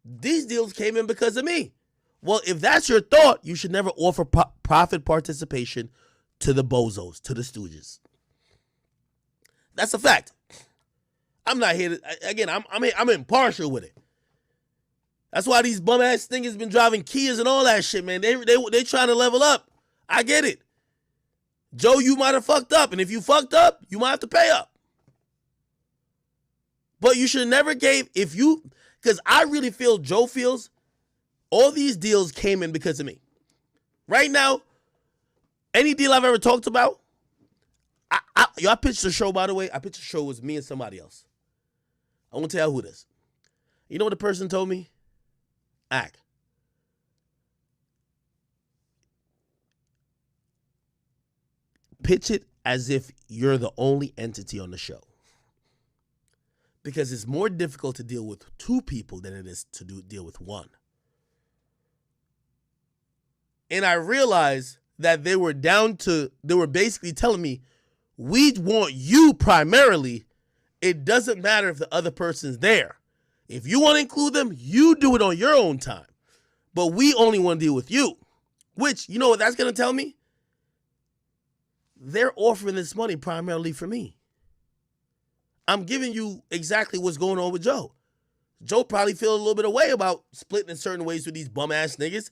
these deals came in because of me. Well, if that's your thought, you should never offer profit participation to the bozos, to the stooges. That's a fact. I'm not here to, again, I'm impartial with it. That's why these bum ass niggas been driving Kias and all that shit, man. They trying to level up. I get it. Joe, you might have fucked up, and if you fucked up, you might have to pay up. But you should never because I really feel Joe feels all these deals came in because of me. Right now, any deal I've ever talked about, I pitched a show, by the way. I pitched a show with me and somebody else. I won't tell you who it is. You know what the person told me? Pitch it as if you're the only entity on the show. Because it's more difficult to deal with two people than it is to deal with one. And I realized that they were basically telling me, we want you primarily. It doesn't matter if the other person's there. If you want to include them, you do it on your own time. But we only want to deal with you. Which, you know what that's going to tell me? They're offering this money primarily for me. I'm giving you exactly what's going on with Joe. Joe probably feels a little bit away about splitting in certain ways with these bum-ass niggas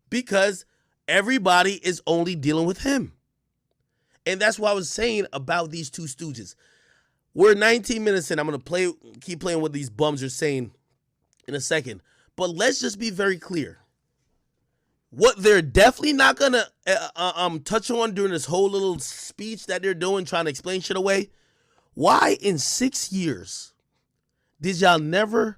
because everybody is only dealing with him. And that's what I was saying about these two stooges. We're 19 minutes in. I'm going to keep playing what these bums are saying in a second. But let's just be very clear. What they're definitely not going to touch on during this whole little speech that they're doing, trying to explain shit away. Why in 6 years did y'all never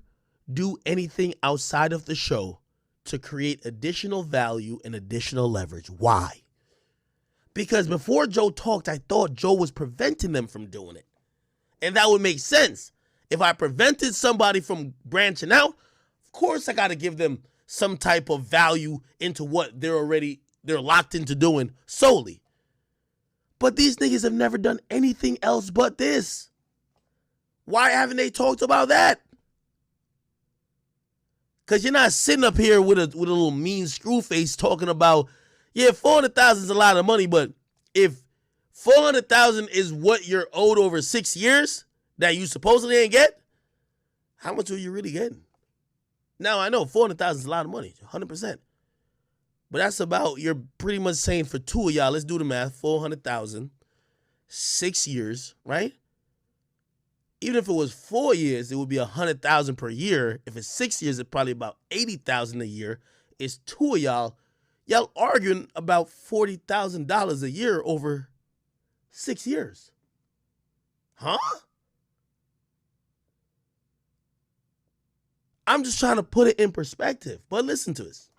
do anything outside of the show to create additional value and additional leverage? Why? Because before Joe talked, I thought Joe was preventing them from doing it. And that would make sense. If I prevented somebody from branching out, of course I got to give them some type of value into what they're locked into doing solely. But these niggas have never done anything else but this. Why haven't they talked about that? Because you're not sitting up here with a little mean screw face talking about, yeah, $400,000 is a lot of money, but if $400,000 is what you're owed over 6 years that you supposedly ain't get, how much are you really getting? Now, I know $400,000 is a lot of money, 100%. But that's about, you're pretty much saying for two of y'all, let's do the math, $400,000, 6 years, right? Even if it was 4 years, it would be $100,000 per year. If it's 6 years, it's probably about $80,000 a year. It's two of y'all arguing about $40,000 a year over 6 years. Huh? I'm just trying to put it in perspective. But listen to this.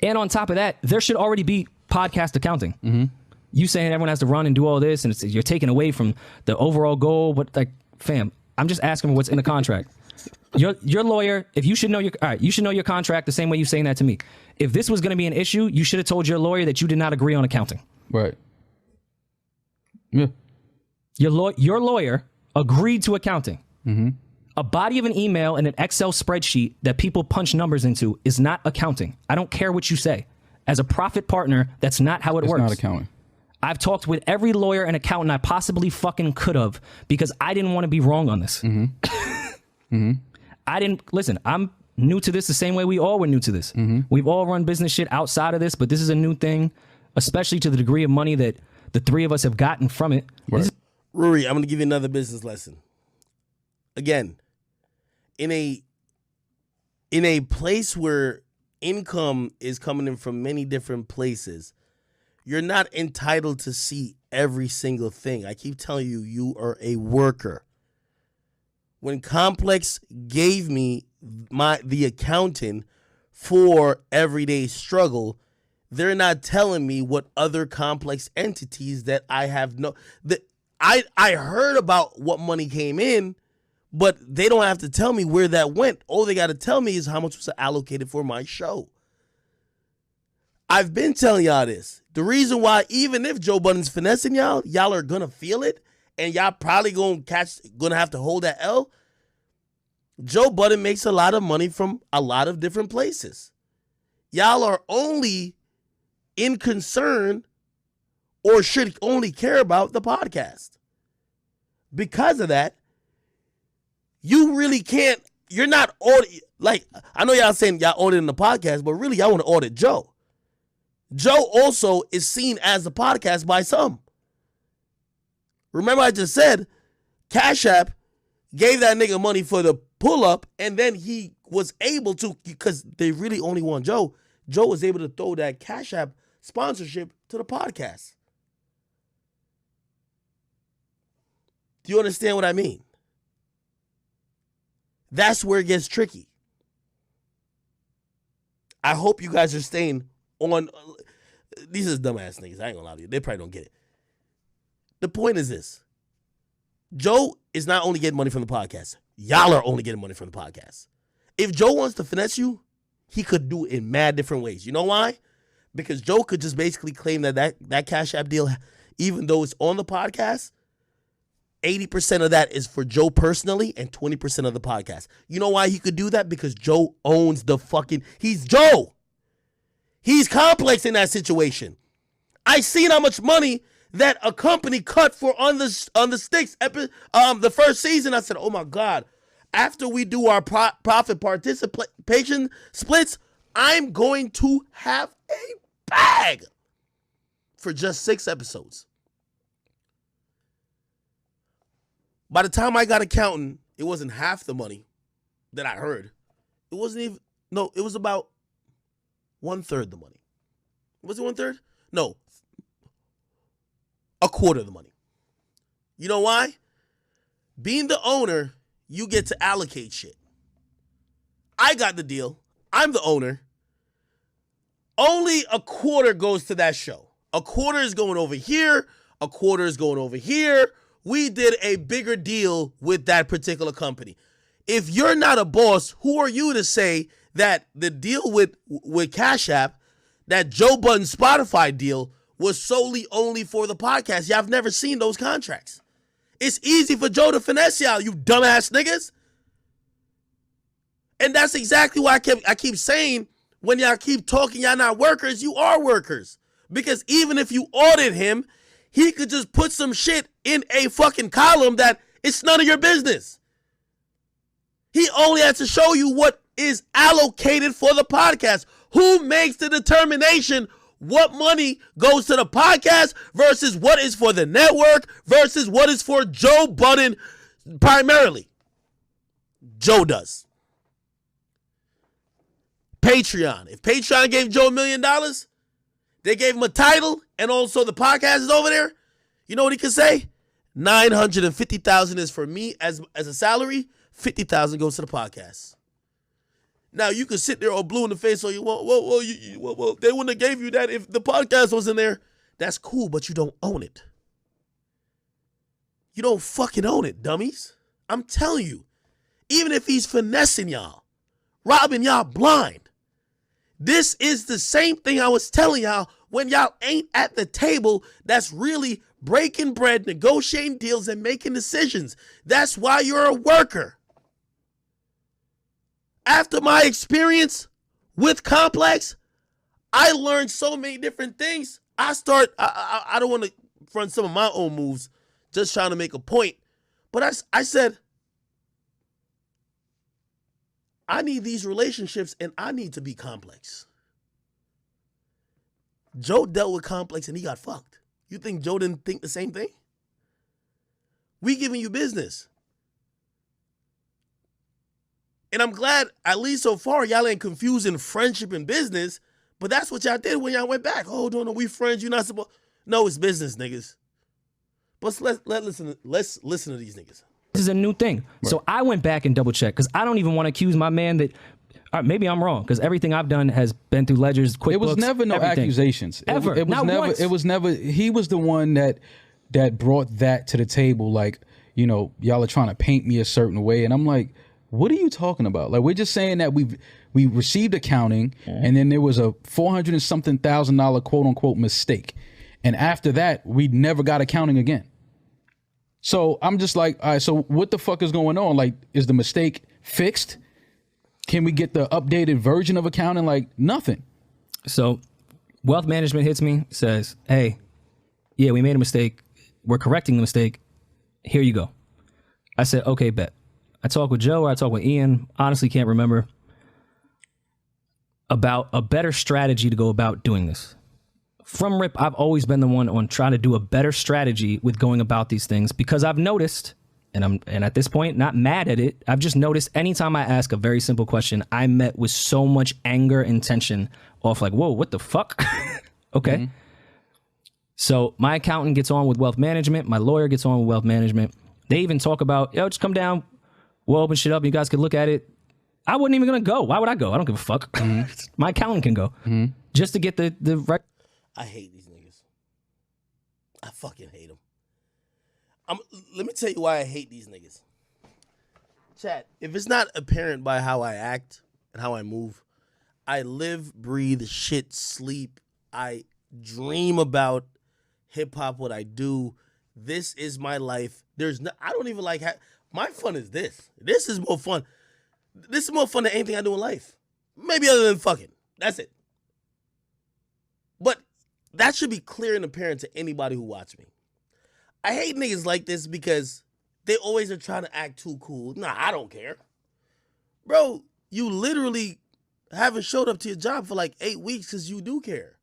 And on top of that, there should already be podcast accounting. Mm-hmm. You saying everyone has to run and do all this, and you're taking away from the overall goal. But like, fam, I'm just asking what's in the contract. Your lawyer, if you should know you should know your contract the same way you're saying that to me. If this was going to be an issue, you should have told your lawyer that you did not agree on accounting. Right. Yeah. Your lawyer agreed to accounting. Mm-hmm. A body of an email and an Excel spreadsheet that people punch numbers into is not accounting. I don't care what you say. As a profit partner, that's not how it works. It's not accounting. I've talked with every lawyer and accountant I possibly fucking could have because I didn't want to be wrong on this. Mm-hmm. Mm-hmm. Listen, I'm new to this the same way we all were new to this. Mm-hmm. We've all run business shit outside of this, but this is a new thing, especially to the degree of money that the three of us have gotten from it. Right. Rory, I'm going to give you another business lesson. Again, in a place where income is coming in from many different places, you're not entitled to see every single thing. I keep telling you, you are a worker. When Complex gave me the accounting for everyday struggle, they're not telling me what other complex entities that I have I heard about what money came in, but they don't have to tell me where that went. All they got to tell me is how much was allocated for my show. I've been telling y'all this. The reason why, even if Joe Budden's finessing y'all are gonna feel it, and y'all probably gonna have to hold that L. Joe Budden makes a lot of money from a lot of different places. Y'all are only in concern or should only care about the podcast. Because of that, you really can't, you're not audit, like, I know y'all saying y'all auditing the podcast, but really y'all want to audit Joe. Joe also is seen as a podcast by some. Remember I just said, Cash App gave that nigga money for the pull-up, and then he was able to, because they really only want Joe, Joe was able to throw that Cash App sponsorship to the podcast. Do you understand what I mean? That's where it gets tricky. I hope you guys are staying on. These are dumbass niggas. I ain't gonna lie to you. They probably don't get it. The point is this. Joe is not only getting money from the podcast. Y'all are only getting money from the podcast. If Joe wants to finesse you, he could do it in mad different ways. You know why? Because Joe could just basically claim that Cash App deal, even though it's on the podcast, 80% of that is for Joe personally and 20% of the podcast. You know why he could do that? Because Joe owns the fucking... He's Joe. He's complex in that situation. I seen how much money that a company cut for on the Sticks the first season. I said, oh my God. After we do our profit participation splits, I'm going to have a bag for just 6 episodes. By the time I got accounting, it wasn't half the money that I heard. It wasn't even, no, it was about 1/3 the money. Was it 1/3? No, 1/4 of the money. You know why? Being the owner, you get to allocate shit. I got the deal. I'm the owner. Only 1/4 goes to that show. 1/4 is going over here. 1/4 is going over here. We did a bigger deal with that particular company. If you're not a boss, who are you to say that the deal with Cash App, that Joe Budden Spotify deal, was solely only for the podcast? Y'all have never seen those contracts. It's easy for Joe to finesse y'all, you dumbass niggas. And that's exactly why I keep saying, when y'all keep talking y'all not workers, you are workers. Because even if you audit him, he could just put some shit in a fucking column that it's none of your business. He only has to show you what is allocated for the podcast. Who makes the determination what money goes to the podcast versus what is for the network versus what is for Joe Budden primarily? Joe does. Patreon. If Patreon gave Joe $1 million, they gave him a title, and also the podcast is over there, you know what he can say? $950,000 is for me as a salary. $50,000 goes to the podcast. Now you can sit there all blue in the face, so you well, they wouldn't have gave you that if the podcast was in there. That's cool, but you don't own it. You don't fucking own it, dummies. I'm telling you, even if he's finessing y'all, robbing y'all blind, this is the same thing I was telling y'all when y'all ain't at the table that's really breaking bread, negotiating deals, and making decisions. That's why you're a worker. After my experience with Complex, I learned so many different things. I don't want to front some of my own moves, just trying to make a point. But I said, I need these relationships and I need to be Complex. Joe dealt with Complex and he got fucked. You think Joe didn't think the same thing? We giving you business. And I'm glad, at least so far, y'all ain't confusing friendship and business, but that's what y'all did when y'all went back. Oh, no, we friends, you're not supposed... No, it's business, niggas. But let's listen to these niggas. This is a new thing. Right. So I went back and double checked because I don't even want to accuse my man that... maybe I'm wrong because everything I've done has been through ledgers, QuickBooks. It was never no everything. accusations. Ever. It was Not never. once. It was never. He was the one that brought that to the table. Like, you know, y'all are trying to paint me a certain way, and I'm like, what are you talking about? Like, we're just saying that we received accounting, and then there was a $400 and something thousand quote unquote mistake, and after that we never got accounting again. So I'm just like, all right, so what the fuck is going on? Like, is the mistake fixed? Can we get the updated version of accounting? Like, nothing. So wealth management hits me, says, hey, yeah, we made a mistake. We're correcting the mistake. Here you go. I said, okay, bet. I talked with Joe, I talked with Ian, honestly can't remember, about a better strategy to go about doing this. From RIP, I've always been the one on trying to do a better strategy with going about these things because I've noticed, And at this point, not mad at it. I've just noticed anytime I ask a very simple question, I met with so much anger and tension off like, whoa, what the fuck? Okay. Mm-hmm. So my accountant gets on with wealth management. My lawyer gets on with wealth management. They even talk about, yo, just come down. We'll open shit up. You guys could look at it. I wasn't even going to go. Why would I go? I don't give a fuck. Mm-hmm. My accountant can go. Mm-hmm. Just to get the right. I hate these niggas. I fucking hate them. Let me tell you why I hate these niggas. Chat, if it's not apparent by how I act and how I move, I live, breathe, shit, sleep. I dream about hip-hop, what I do. This is my life. I don't even like, my fun is this. This is more fun. This is more fun than anything I do in life. Maybe other than fucking. That's it. But that should be clear and apparent to anybody who watch me. I hate niggas like this because they always are trying to act too cool. Nah, I don't care. Bro, you literally haven't showed up to your job for like 8 weeks because you do care.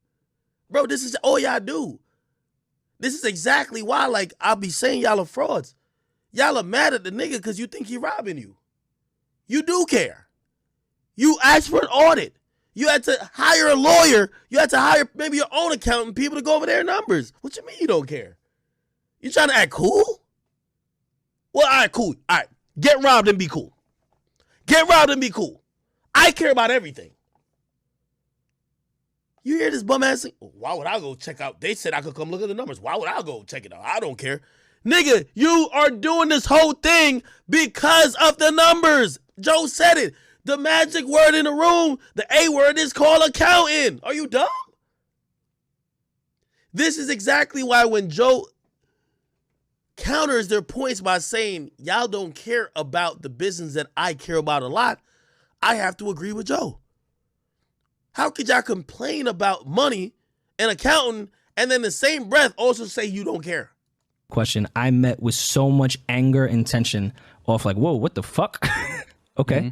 Bro, this is all y'all do. This is exactly why, like, I'll be saying y'all are frauds. Y'all are mad at the nigga because you think he robbing you. You do care. You asked for an audit. You had to hire a lawyer. You had to hire maybe your own accountant, people to go over their numbers. What you mean you don't care? You trying to act cool? Well, all right, cool. All right, get robbed and be cool. Get robbed and be cool. I care about everything. You hear this bum ass thing? Why would I go check out? They said I could come look at the numbers. Why would I go check it out? I don't care. Nigga, you are doing this whole thing because of the numbers. Joe said it. The magic word in the room, the A word is called accounting. Are you dumb? This is exactly why when Joe counters their points by saying, y'all don't care about the business that I care about a lot, I have to agree with Joe. How could y'all complain about money and accounting and then the same breath also say you don't care? Question. I met with so much anger and tension off like, whoa, what the fuck? Okay. Mm-hmm.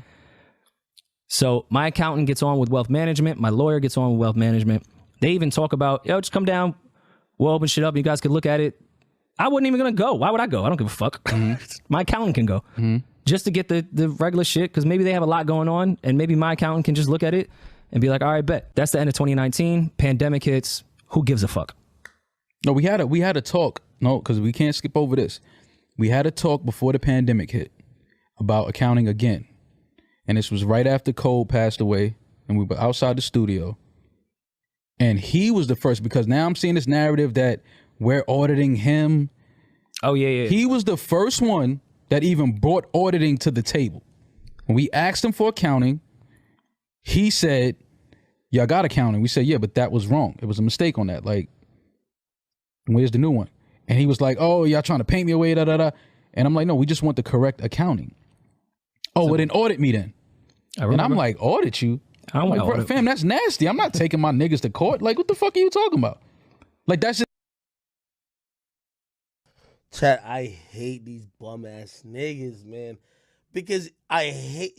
So my accountant gets on with wealth management. My lawyer gets on with wealth management. They even talk about, yo, just come down. We'll open shit up. You guys could look at it. I wasn't even going to go. Why would I go? I don't give a fuck. Mm-hmm. My accountant can go. Mm-hmm. Just to get the regular shit, because maybe they have a lot going on, and maybe my accountant can just look at it and be like, all right, bet. That's the end of 2019. Pandemic hits. Who gives a fuck? No, we had a talk. No, because we can't skip over this. We had a talk before the pandemic hit about accounting again. And this was right after Cole passed away, and we were outside the studio. And he was the first, because now I'm seeing this narrative that we're auditing him. Oh, yeah. He was the first one that even brought auditing to the table. When we asked him for accounting, he said, y'all got accounting. We said, yeah, but that was wrong. It was a mistake on that. Like, where's the new one? And he was like, oh, y'all trying to paint me away, da-da-da. And I'm like, no, we just want the correct accounting. Oh, well, then audit me then. And I'm like, audit you? I'm like, bro, fam, that's nasty. I'm not taking my niggas to court. Like, what the fuck are you talking about? Like, that's just... Chat, I hate these bum ass niggas, man. Because I hate,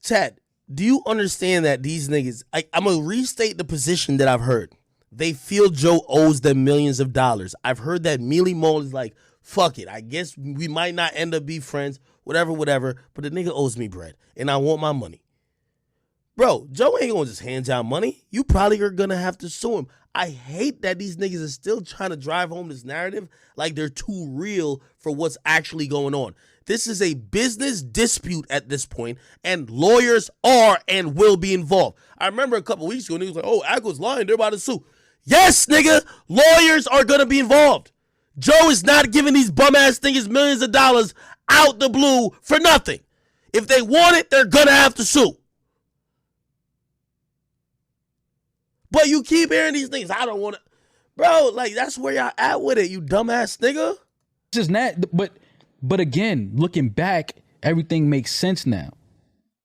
Chat, do you understand that these niggas, I'm going to restate the position that I've heard. They feel Joe owes them millions of dollars. I've heard that Mealy Mole is like, fuck it. I guess we might not end up be friends, whatever, but the nigga owes me bread and I want my money. Bro, Joe ain't gonna just hand y'all money. You probably are gonna have to sue him. I hate that these niggas are still trying to drive home this narrative like they're too real for what's actually going on. This is a business dispute at this point, and lawyers are and will be involved. I remember a couple weeks ago, niggas like, oh, Ackle's lying, they're about to sue. Yes, nigga, lawyers are gonna be involved. Joe is not giving these bum-ass niggas millions of dollars out the blue for nothing. If they want it, they're gonna have to sue. But you keep hearing these things. I don't want to. Bro, like, that's where y'all at with it, you dumbass nigga. This is not, but again, looking back, everything makes sense now.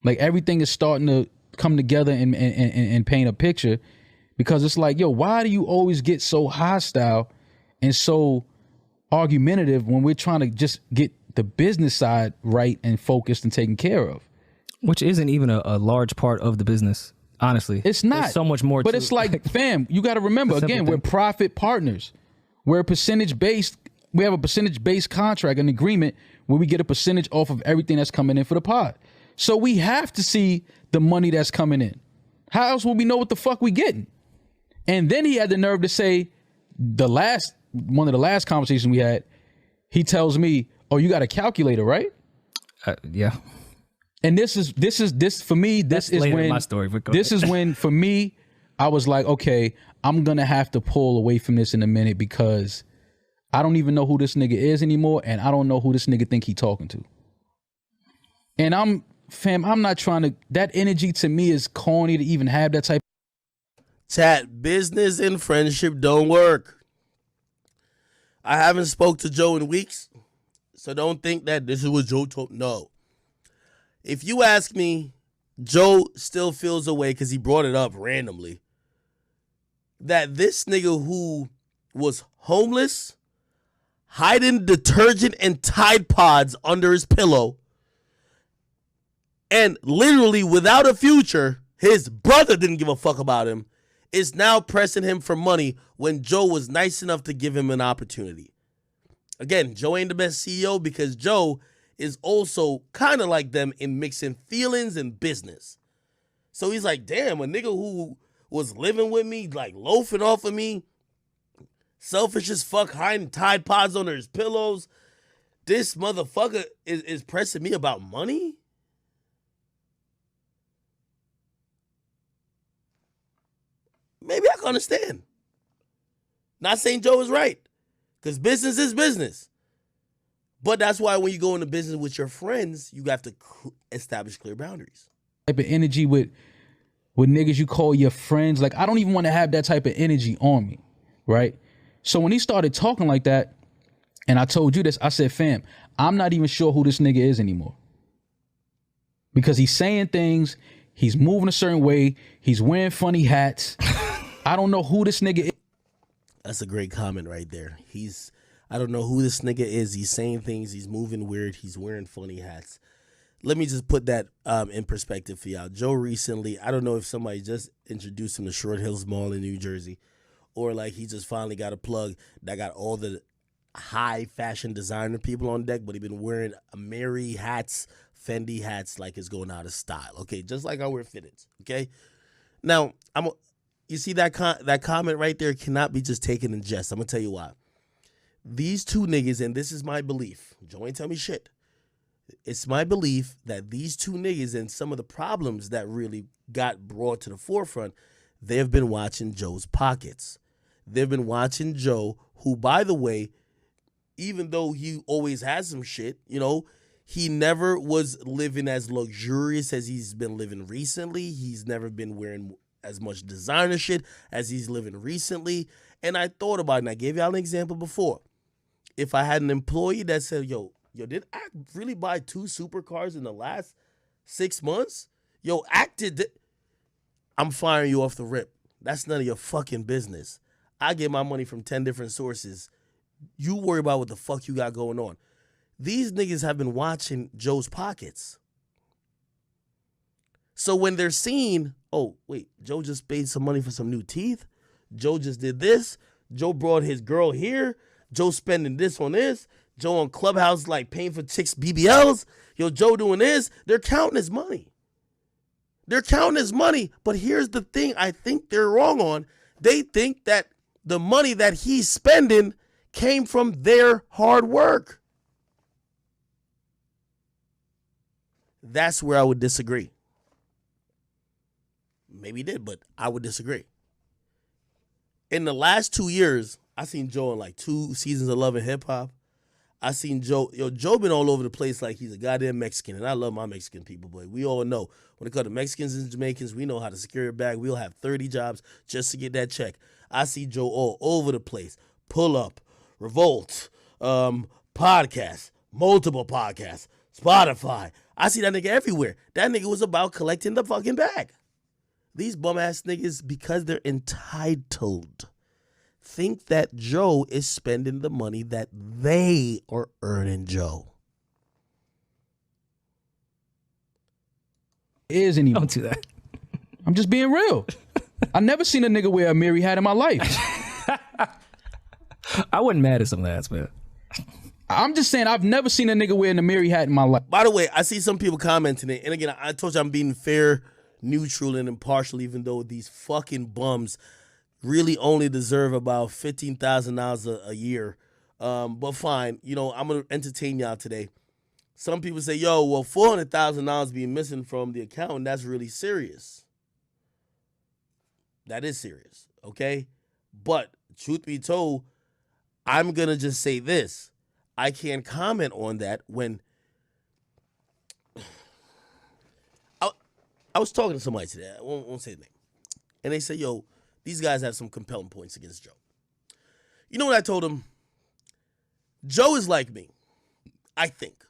Like, everything is starting to come together and paint a picture, because it's like, yo, why do you always get so hostile and so argumentative when we're trying to just get the business side right and focused and taken care of? Which isn't even a large part of the business, honestly. It's not. There's so much more but to it's like, fam, you got to remember, again, we're profit partners. We're a percentage-based We have a percentage-based contract, an agreement where we get a percentage off of everything that's coming in for the pod. So we have to see the money that's coming in. How else will we know what the fuck we getting? And then he had the nerve to say, one of the last conversations we had, he tells me, "Oh, you got a calculator, right?" Yeah. And this for me. This is later when in my story, but go this ahead. is when for me, I was like, okay, I'm gonna have to pull away from this in a minute because I don't even know who this nigga is anymore, and I don't know who this nigga think he talking to. And I'm not trying to. That energy to me is corny to even have that type. Chat, business and friendship don't work. I haven't spoke to Joe in weeks, so don't think that this is what Joe told. No. If you ask me, Joe still feels a way because he brought it up randomly. That this nigga who was homeless, hiding detergent and Tide Pods under his pillow, and literally without a future, his brother didn't give a fuck about him, is now pressing him for money when Joe was nice enough to give him an opportunity. Again, Joe ain't the best CEO because Joe is also kind of like them in mixing feelings and business. So he's like, damn, a nigga who was living with me, like loafing off of me, selfish as fuck, hiding Tide Pods under his pillows. This motherfucker is pressing me about money? Maybe I can understand. Not saying Joe is right, because business is business. But that's why when you go into business with your friends, you have to establish clear boundaries. Type of energy with niggas you call your friends. Like, I don't even want to have that type of energy on me, right? So when he started talking like that, and I told you this, I said, fam, I'm not even sure who this nigga is anymore. Because he's saying things, he's moving a certain way, he's wearing funny hats. I don't know who this nigga is. That's a great comment right there. I don't know who this nigga is. He's saying things, he's moving weird, he's wearing funny hats. Let me just put that in perspective for y'all. Joe recently, I don't know if somebody just introduced him to Short Hills Mall in New Jersey, or like he just finally got a plug that got all the high fashion designer people on deck, but he been wearing Mary hats, Fendi hats like it's going out of style. Okay, just like I wear fitteds. Okay, now you see that comment right there cannot be just taken in jest. I'm gonna tell you why. These two niggas, and this is my belief. Joe ain't tell me shit. It's my belief that these two niggas and some of the problems that really got brought to the forefront, they've been watching Joe's pockets. They've been watching Joe, who, by the way, even though he always has some shit, you know, he never was living as luxurious as he's been living recently. He's never been wearing as much designer shit as he's living recently. And I thought about it, and I gave y'all an example before. If I had an employee that said, yo, did I really buy 2 supercars in the last 6 months? Yo, I'm firing you off the rip. That's none of your fucking business. I get my money from 10 different sources. You worry about what the fuck you got going on. These niggas have been watching Joe's pockets. So when they're seeing, oh, wait, Joe just paid some money for some new teeth. Joe just did this. Joe brought his girl here. Joe spending this on this. Joe on Clubhouse like paying for chicks BBLs. Yo, Joe doing this. They're counting his money. They're counting his money. But here's the thing I think they're wrong on. They think that the money that he's spending came from their hard work. That's where I would disagree. Maybe he did, but I would disagree. In the last 2 years, I seen Joe in like 2 seasons of Love and Hip Hop. I seen Joe. Joe been all over the place like he's a goddamn Mexican, and I love my Mexican people, but we all know when it comes to Mexicans and Jamaicans, we know how to secure a bag. We'll have 30 jobs just to get that check. I see Joe all over the place. Pull Up, Revolt, podcasts, multiple podcasts, Spotify. I see that nigga everywhere. That nigga was about collecting the fucking bag. These bum ass niggas, because they're entitled, think that Joe is spending the money that they are earning Joe. Is anymore. Don't do that. I'm just being real. I never seen a nigga wear a Mary hat in my life. I wasn't mad at some lads, man. I'm just saying, I've never seen a nigga wearing a Mary hat in my life. By the way, I see some people commenting it. And again, I told you I'm being fair, neutral, and impartial, even though these fucking bums really only deserve about $15,000 a year. But fine, you know, I'm going to entertain y'all today. Some people say, yo, well, $400,000 being missing from the account, and that's really serious. That is serious, okay? But truth be told, I'm going to just say this. I can't comment on that when I was talking to somebody today. I won't say the name. And they said, yo, these guys have some compelling points against Joe. You know what I told them? Joe is like me, I think.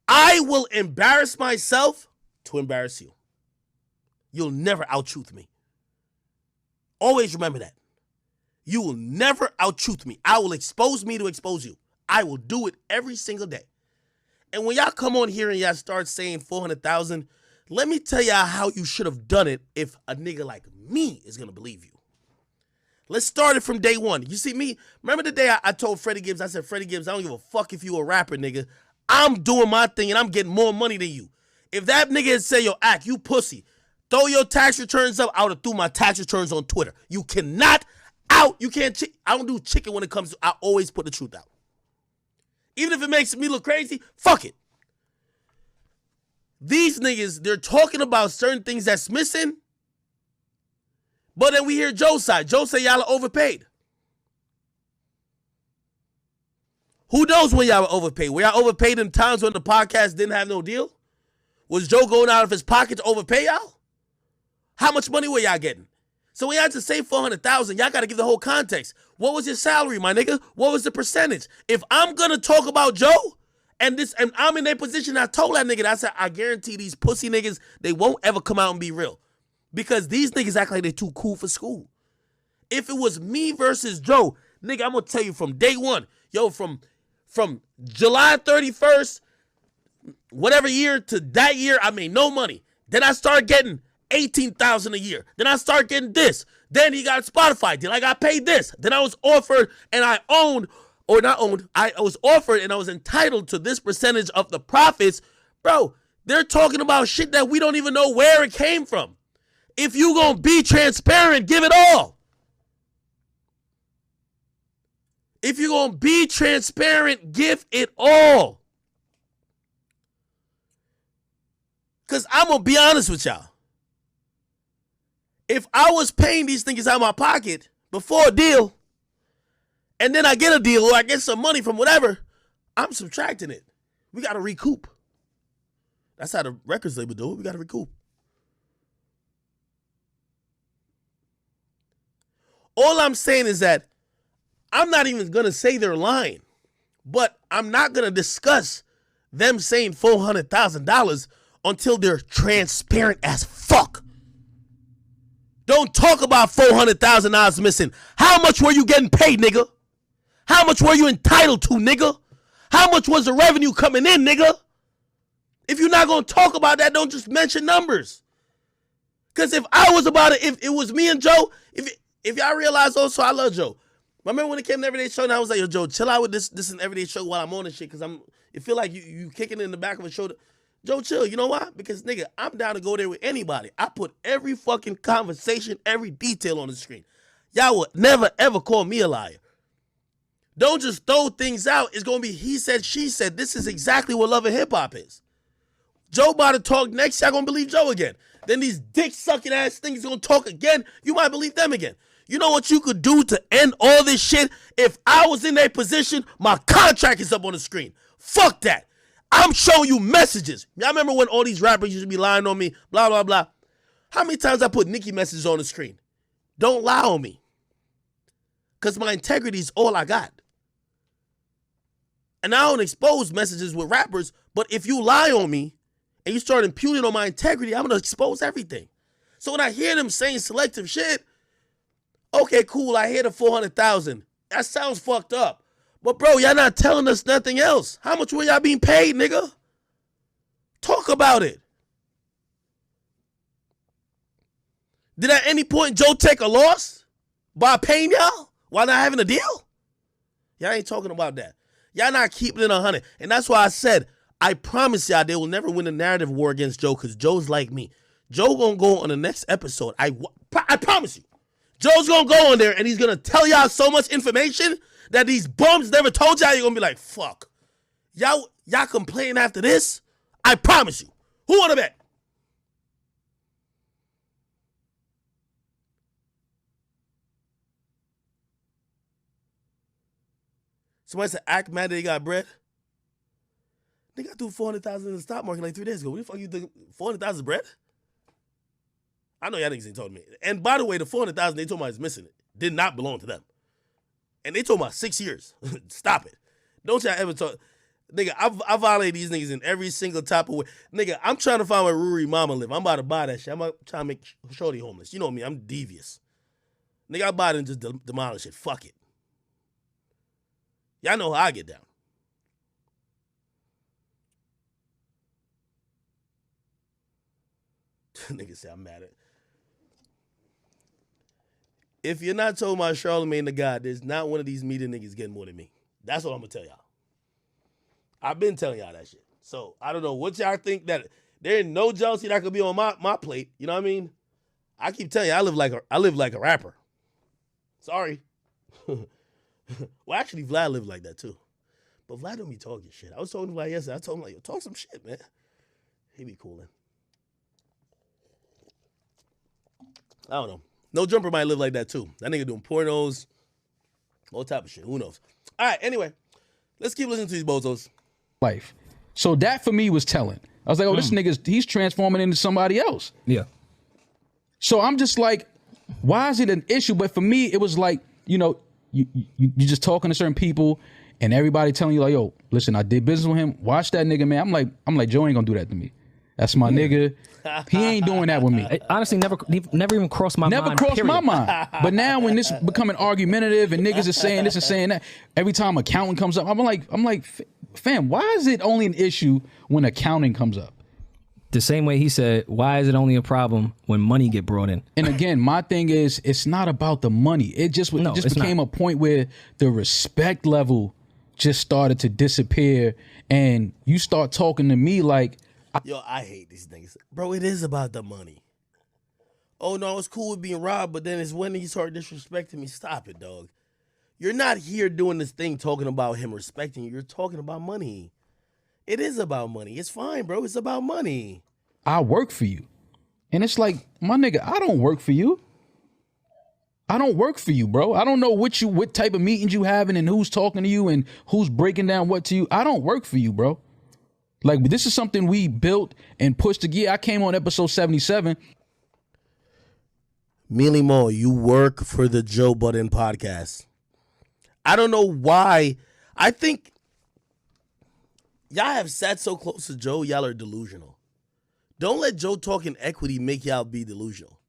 I will embarrass myself to embarrass you. You'll never out-truth me. Always remember that. You will never out-truth me. I will expose me to expose you. I will do it every single day. And when y'all come on here and y'all start saying 400,000, let me tell y'all how you should have done it if a nigga like me is going to believe you. Let's start it from day one. You see me? Remember the day I told Freddie Gibbs, I said, Freddie Gibbs, I don't give a fuck if you a rapper, nigga. I'm doing my thing and I'm getting more money than you. If that nigga had said, yo, Ack, you pussy, throw your tax returns up, I would have threw my tax returns on Twitter. You cannot you can't, I don't do chicken when it comes to, I always put the truth out. Even if it makes me look crazy, fuck it. These niggas, they're talking about certain things that's missing, but then we hear Joe's side. Joe say y'all are overpaid. Who knows when y'all were overpaid? Were y'all overpaid in times when the podcast didn't have no deal? Was Joe going out of his pocket to overpay y'all? How much money were y'all getting? So when y'all to say 400,000, y'all got to give the whole context. What was your salary, my nigga? What was the percentage? If I'm going to talk about Joe and I'm in their position, I told that nigga, I said, I guarantee these pussy niggas, they won't ever come out and be real. Because these niggas act like they're too cool for school. If it was me versus Joe, nigga, I'm going to tell you from day one, yo, from July 31st, whatever year to that year, I made no money. Then I started getting $18,000 a year. Then I start getting this. Then he got Spotify. Then I got paid this. Then I was offered and I was offered and I was entitled to this percentage of the profits. Bro, they're talking about shit that we don't even know where it came from. If you gonna be transparent, give it all. If you're gonna be transparent, give it all. Because I'm gonna be honest with y'all. If I was paying these niggas out of my pocket before a deal, and then I get a deal or I get some money from whatever, I'm subtracting it. We got to recoup. That's how the records label do it. We got to recoup. All I'm saying is that I'm not even going to say they're lying, but I'm not going to discuss them saying $400,000 until they're transparent as fuck. Don't talk about $400,000 missing. How much were you getting paid, nigga? How much were you entitled to, nigga? How much was the revenue coming in, nigga? If you're not going to talk about that, don't just mention numbers. Because if I was about it, if it was me and Joe, if y'all realize also I love Joe. Remember when it came to Everyday Show and I was like, yo, Joe, chill out with this and Everyday Show while I'm on this shit because it feel like you kicking in the back of a shoulder. Joe, chill. You know why? Because, nigga, I'm down to go there with anybody. I put every fucking conversation, every detail on the screen. Y'all will never, ever call me a liar. Don't just throw things out. It's going to be he said, she said. This is exactly what Love and Hip Hop is. Joe about to talk next. Y'all going to believe Joe again. Then these dick-sucking ass things going to talk again. You might believe them again. You know what you could do to end all this shit? If I was in their position, my contract is up on the screen. Fuck that. I'm showing you messages. Y'all remember when all these rappers used to be lying on me, blah, blah, blah. How many times I put Nicki messages on the screen? Don't lie on me. Because my integrity is all I got. And I don't expose messages with rappers, but if you lie on me and you start impugning on my integrity, I'm going to expose everything. So when I hear them saying selective shit, okay, cool, I hear the 400,000. That sounds fucked up. But bro, y'all not telling us nothing else. How much were y'all being paid, nigga? Talk about it. Did at any point Joe take a loss by paying y'all while not having a deal? Y'all ain't talking about that. Y'all not keeping it 100. And that's why I said, I promise y'all they will never win a narrative war against Joe because Joe's like me. Joe gonna go on the next episode. I promise you. Joe's gonna go on there and he's gonna tell y'all so much information that these bums never told y'all. You're gonna be like, fuck. Y'all complain after this? I promise you. Who wanna bet? Somebody said, act mad that they got bread. They got through 400,000 in the stock market like 3 days ago. What the fuck you think? 400,000 bread? I know y'all niggas ain't told me. And by the way, the 400,000 they told me I was missing it did not belong to them. And they told me 6 years. Stop it. Don't y'all ever talk. Nigga, I violate these niggas in every single type of way. Nigga, I'm trying to find where Rory mama live. I'm about to buy that shit. I'm about trying to make Shorty homeless. You know me. I'm devious. Nigga, I buy it and just demolish it. Fuck it. Y'all know how I get down. Nigga say I'm mad at. If you're not told by Charlamagne the God, there's not one of these media niggas getting more than me. That's what I'm gonna tell y'all. I've been telling y'all that shit. So I don't know what y'all think that there ain't no jealousy that could be on my plate. You know what I mean? I keep telling you, I live like a rapper. Sorry. Well, actually, Vlad lived like that too. But Vlad don't be talking shit. I was talking to Vlad yesterday. I told him, like, yo, talk some shit, man. He be coolin'. I don't know. No Jumper might live like that too. That nigga doing pornos, all type of shit. Who knows? All right, anyway, let's keep listening to these bozos. Life. So that for me was telling. I was like, oh, this nigga's, he's transforming into somebody else. Yeah. So I'm just like, why is it an issue? But for me, it was like, you know, you just talking to certain people and everybody telling you like, yo, listen, I did business with him. Watch that nigga, man. I'm like, Joe ain't gonna do that to me. That's my nigga. He ain't doing that with me. It honestly never even crossed my mind. Never crossed my mind. But now when this becoming argumentative and niggas is saying this and saying that, every time accounting comes up, I'm like, fam, why is it only an issue when accounting comes up? The same way he said, why is it only a problem when money get brought in? And again, my thing is, it's not about the money. It just became a point where the respect level just started to disappear, and you start talking to me like, yo, I hate these things. Bro, it is about the money. Oh, no, it's cool with being robbed, but then it's when he started disrespecting me. Stop it, dog. You're not here doing this thing talking about him respecting you. You're talking about money. It is about money. It's fine, bro. It's about money. I work for you. And it's like, my nigga, I don't work for you. I don't work for you, bro. I don't know what type of meetings you having and who's talking to you and who's breaking down what to you. I don't work for you, bro. Like, this is something we built and pushed together. Yeah, I came on episode 77. Mealy Mo, you work for the Joe Budden podcast. I don't know why. I think y'all have sat so close to Joe, y'all are delusional. Don't let Joe talking equity make y'all be delusional.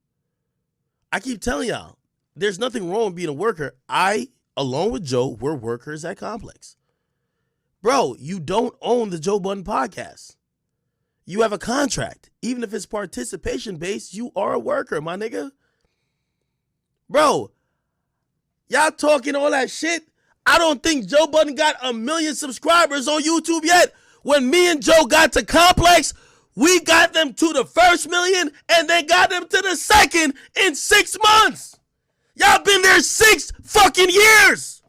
I keep telling y'all, there's nothing wrong with being a worker. I, along with Joe, we're workers at Complex. Bro, you don't own the Joe Budden podcast. You have a contract. Even if it's participation based, you are a worker, my nigga. Bro, y'all talking all that shit. I don't think Joe Budden got 1 million subscribers on YouTube yet. When me and Joe got to Complex, we got them to the first million and then got them to the second in 6 months. Y'all been there 6 fucking years.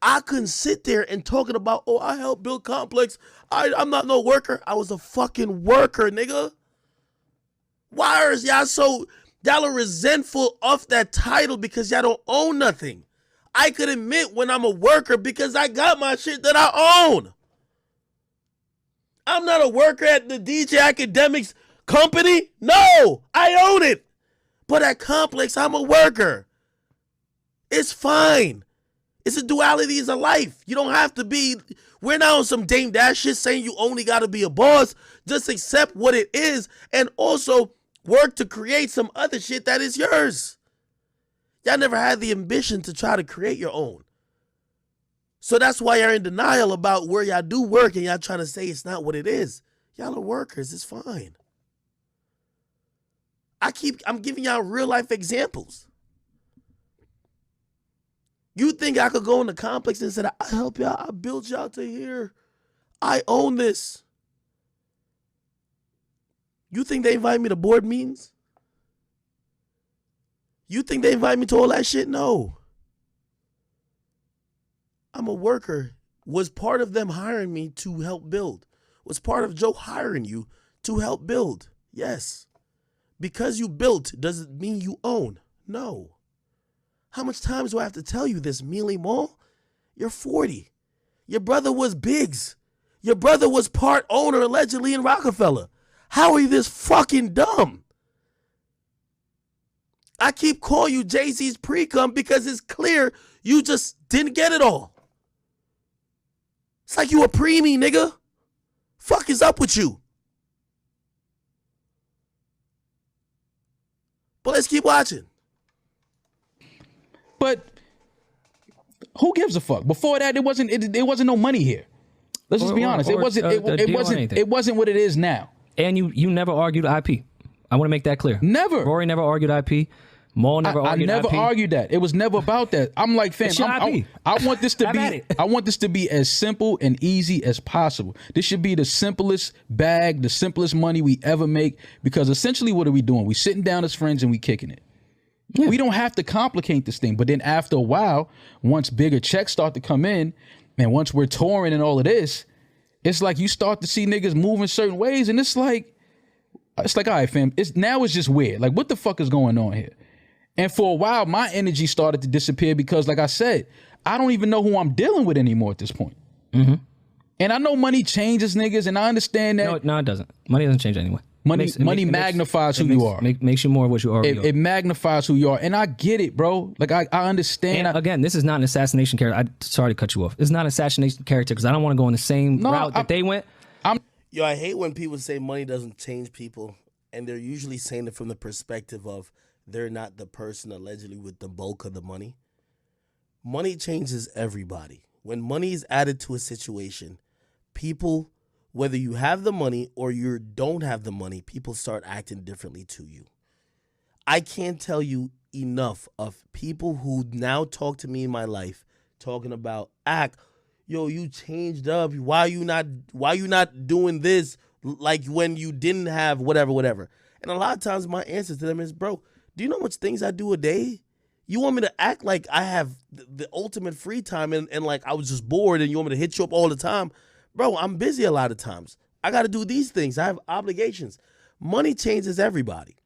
I couldn't sit there and talking about, oh, I helped build Complex. I'm not no worker. I was a fucking worker, nigga. Why are y'all are resentful of that title because y'all don't own nothing? I could admit when I'm a worker because I got my shit that I own. I'm not a worker at the DJ Akademiks company. No, I own it. But at Complex, I'm a worker. It's fine. It's a duality of life. You don't have to be, we're not on some Dame Dash shit saying you only got to be a boss. Just accept what it is and also work to create some other shit that is yours. Y'all never had the ambition to try to create your own. So that's why you're in denial about where y'all do work and y'all trying to say it's not what it is. Y'all are workers. It's fine. I'm giving y'all real life examples. You think I could go in the complex and say, I help y'all, I built y'all to here. I own this. You think they invite me to board meetings? You think they invite me to all that shit? No. I'm a worker. Was part of them hiring me to help build? Was part of Joe hiring you to help build? Yes. Because you built, does it mean you own? No. How much times do I have to tell you this, Mealy Mall? You're 40. Your brother was Biggs. Your brother was part owner allegedly in Rockefeller. How are you this fucking dumb? I keep calling you Jay-Z's pre-cum because it's clear you just didn't get it all. It's like you a preemie, nigga. Fuck is up with you? But let's keep watching. But who gives a fuck? Before that, it wasn't no money here. Let's just be honest. It wasn't what it is now. And you never argued IP. I want to make that clear. Never. Rory never argued IP. Maul never argued IP. I never argued that. It was never about that. I'm like, fam, I want this to be I want this to be as simple and easy as possible. This should be the simplest bag, the simplest money we ever make, because essentially what are we doing? We sitting down as friends and we kicking it. Yeah. We don't have to complicate this thing. But then after a while, once bigger checks start to come in, and once we're touring and all of this, it's like you start to see niggas moving certain ways, and it's like, all right, fam, it's just weird. Like, what the fuck is going on here? And for a while, my energy started to disappear because, like I said, I don't even know who I'm dealing with anymore at this point. Mm-hmm. And I know money changes niggas, and I understand that. No, it doesn't. Money doesn't change anyway. Money magnifies who you are. Makes you more of what you already are. It magnifies who you are. And I get it, bro. Like, I understand. And again, this is not an assassination character. Sorry to cut you off. It's not an assassination character because I don't want to go in the same route that they went. I hate when people say money doesn't change people, and they're usually saying it from the perspective of they're not the person allegedly with the bulk of the money. Money changes everybody. When money is added to a situation, people, whether you have the money or you don't have the money, people start acting differently to you. I can't tell you enough of people who now talk to me in my life talking about, yo, you changed up. Why you not doing this like when you didn't have whatever. And a lot of times my answer to them is, bro, do you know how much things I do a day? You want me to act like I have the ultimate free time and like I was just bored and you want me to hit you up all the time? Bro, I'm busy a lot of times. I got to do these things. I have obligations. Money changes everybody.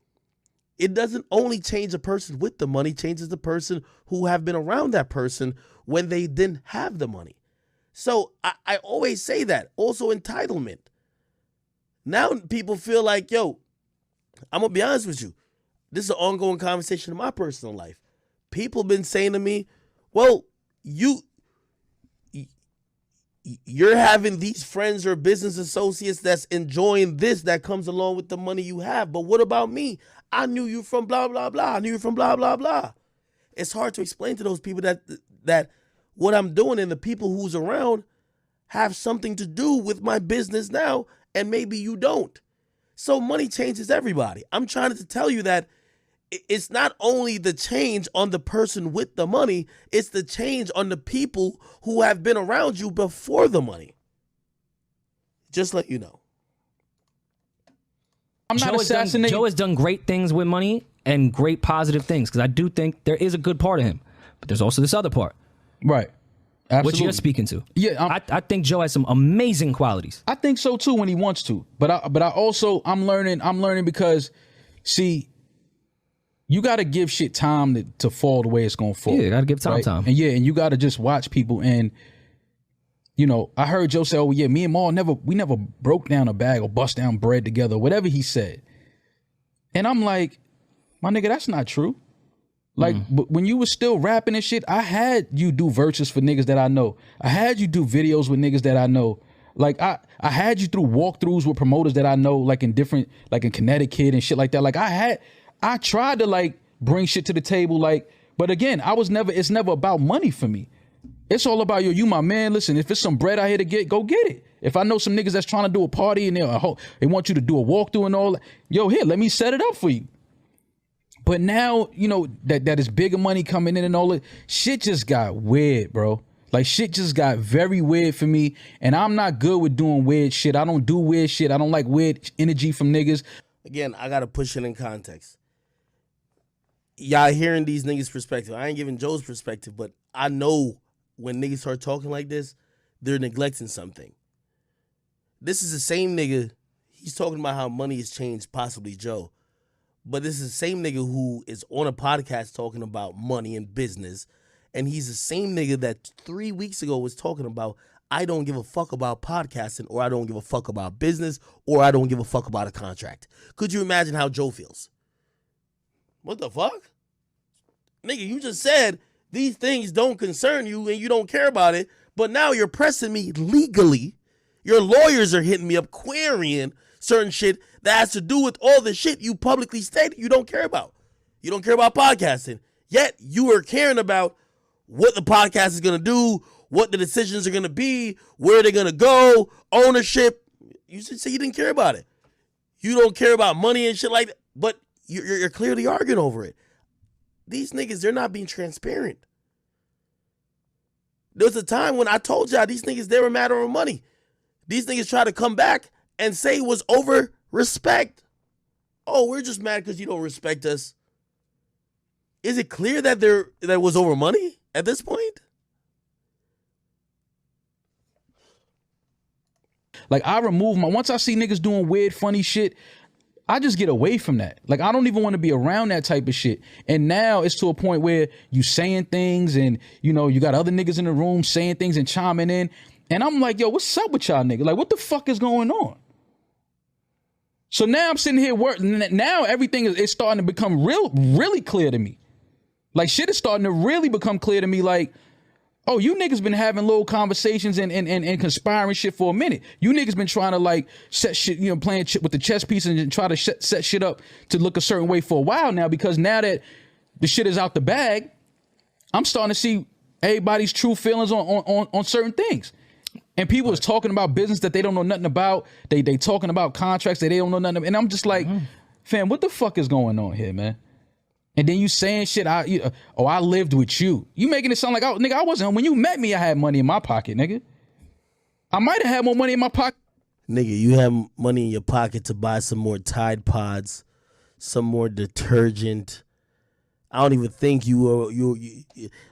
It doesn't only change a person with the money, it changes the person who have been around that person when they didn't have the money. So I always say that. Also entitlement. Now people feel like, yo, I'm going to be honest with you. This is an ongoing conversation in my personal life. People been saying to me, well, you're having these friends or business associates that's enjoying this that comes along with the money you have. But what about me? I knew you from blah, blah, blah. I knew you from blah, blah, blah. It's hard to explain to those people that what I'm doing and the people who's around have something to do with my business now, and maybe you don't. So money changes everybody. I'm trying to tell you that it's not only the change on the person with the money, it's the change on the people who have been around you before the money. Just let you know. I'm not assassinating. Joe has done great things with money and great positive things, because I do think there is a good part of him. But there's also this other part. Right. Absolutely. Which you're speaking to. Yeah, I think Joe has some amazing qualities. I think so too when he wants to. But I also I'm learning because, see, you got to give shit time to fall the way it's gonna fall. Yeah, you got to give time, right? And you got to just watch people. And you know, I heard Joe say, "Oh yeah, me and Maul never broke down a bag or bust down bread together," whatever he said. And I'm like, my nigga, that's not true. Like, but when you was still rapping and shit, I had you do verses for niggas that I know. I had you do videos with niggas that I know. Like, I had you through walkthroughs with promoters that I know, like in Connecticut and shit like that. Like, I tried to like bring shit to the table, like, but again, it's never about money for me. It's all about, you my man. Listen, if it's some bread out here to get, go get it. If I know some niggas that's trying to do a party and they want you to do a walkthrough and all that, here, let me set it up for you. But now, you know, that is bigger money coming in and all that. Shit just got weird, bro. Like, shit just got very weird for me. And I'm not good with doing weird shit. I don't do weird shit. I don't like weird energy from niggas. Again, I got to push it in context. Y'all hearing these niggas' perspective. I ain't giving Joe's perspective, but I know when niggas start talking like this, they're neglecting something. This is the same nigga. He's talking about how money has changed, possibly Joe. But this is the same nigga who is on a podcast talking about money and business. And he's the same nigga that 3 weeks ago was talking about, I don't give a fuck about podcasting, or I don't give a fuck about business, or I don't give a fuck about a contract. Could you imagine how Joe feels? What the fuck? Nigga, you just said these things don't concern you and you don't care about it, but now you're pressing me legally. Your lawyers are hitting me up querying certain shit that has to do with all the shit you publicly stated you don't care about. You don't care about podcasting. Yet you are caring about what the podcast is going to do, what the decisions are going to be, where they're going to go, ownership. You should say you didn't care about it. You don't care about money and shit like that, but you're clearly arguing over it. These niggas, they're not being transparent. There was a time when I told y'all these niggas, they were mad over money. These niggas try to come back and say it was over respect. Oh, we're just mad because you don't respect us. Is it clear that that was over money at this point? Like, I remove once I see niggas doing weird, funny shit, I just get away from that. Like, I don't even want to be around that type of shit. And now it's to a point where you saying things and, you know, you got other niggas in the room saying things and chiming in. And I'm like, yo, what's up with y'all niggas? Like, what the fuck is going on? So now I'm sitting here working. Now everything is starting to become really clear to me. Like, shit is starting to really become clear to me. Like, oh, you niggas been having little conversations and conspiring shit for a minute. You niggas been trying to, like, set shit, you know, playing shit with the chess pieces and try to set shit up to look a certain way for a while now, because now that the shit is out the bag, I'm starting to see everybody's true feelings on certain things. And people is talking about business that they don't know nothing about. They talking about contracts that they don't know nothing about. And I'm just like, fam, what the fuck is going on here, man? And then you saying shit, I lived with you. You making it sound like, oh, nigga, I wasn't. When you met me, I had money in my pocket, nigga. I might have had more money in my pocket. Nigga, you have money in your pocket to buy some more Tide Pods, some more detergent. I don't even think you were,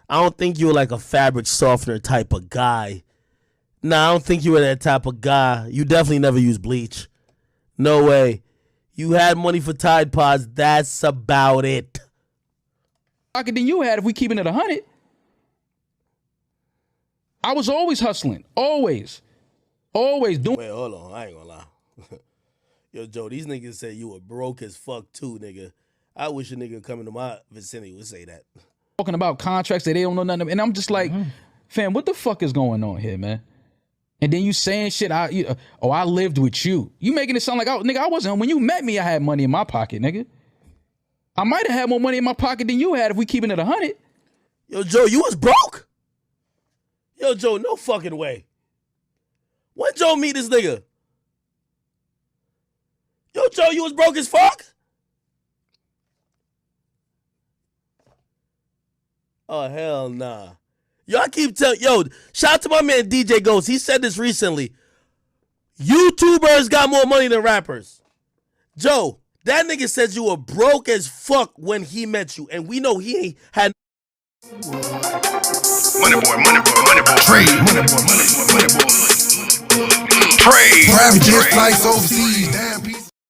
I don't think you were like a fabric softener type of guy. Nah, I don't think you were that type of guy. You definitely never used bleach. No way. You had money for Tide Pods. That's about it. Than you had if we keeping it 100. I was always hustling. Always doing. Wait, hold on. I ain't gonna lie. Yo, Joe, these niggas say you were broke as fuck too, nigga. I wish a nigga coming to my vicinity would say that. Talking about contracts that they don't know nothing about. And I'm just like, fam, what the fuck is going on here, man? And then you saying shit, I lived with you. You making it sound like, oh, nigga, I wasn't. When you met me, I had money in my pocket, nigga. I might have had more money in my pocket than you had if we keeping it 100. Yo, Joe, you was broke? Yo, Joe, no fucking way. When Joe meet this nigga? Yo, Joe, you was broke as fuck? Oh, hell nah. Yo, I keep telling, shout out to my man DJ Ghost. He said this recently. YouTubers got more money than rappers. Joe, that nigga says you were broke as fuck when he met you, and we know he ain't had. MoneyBoy, trade, MoneyBoy, trade, private jet flights overseas.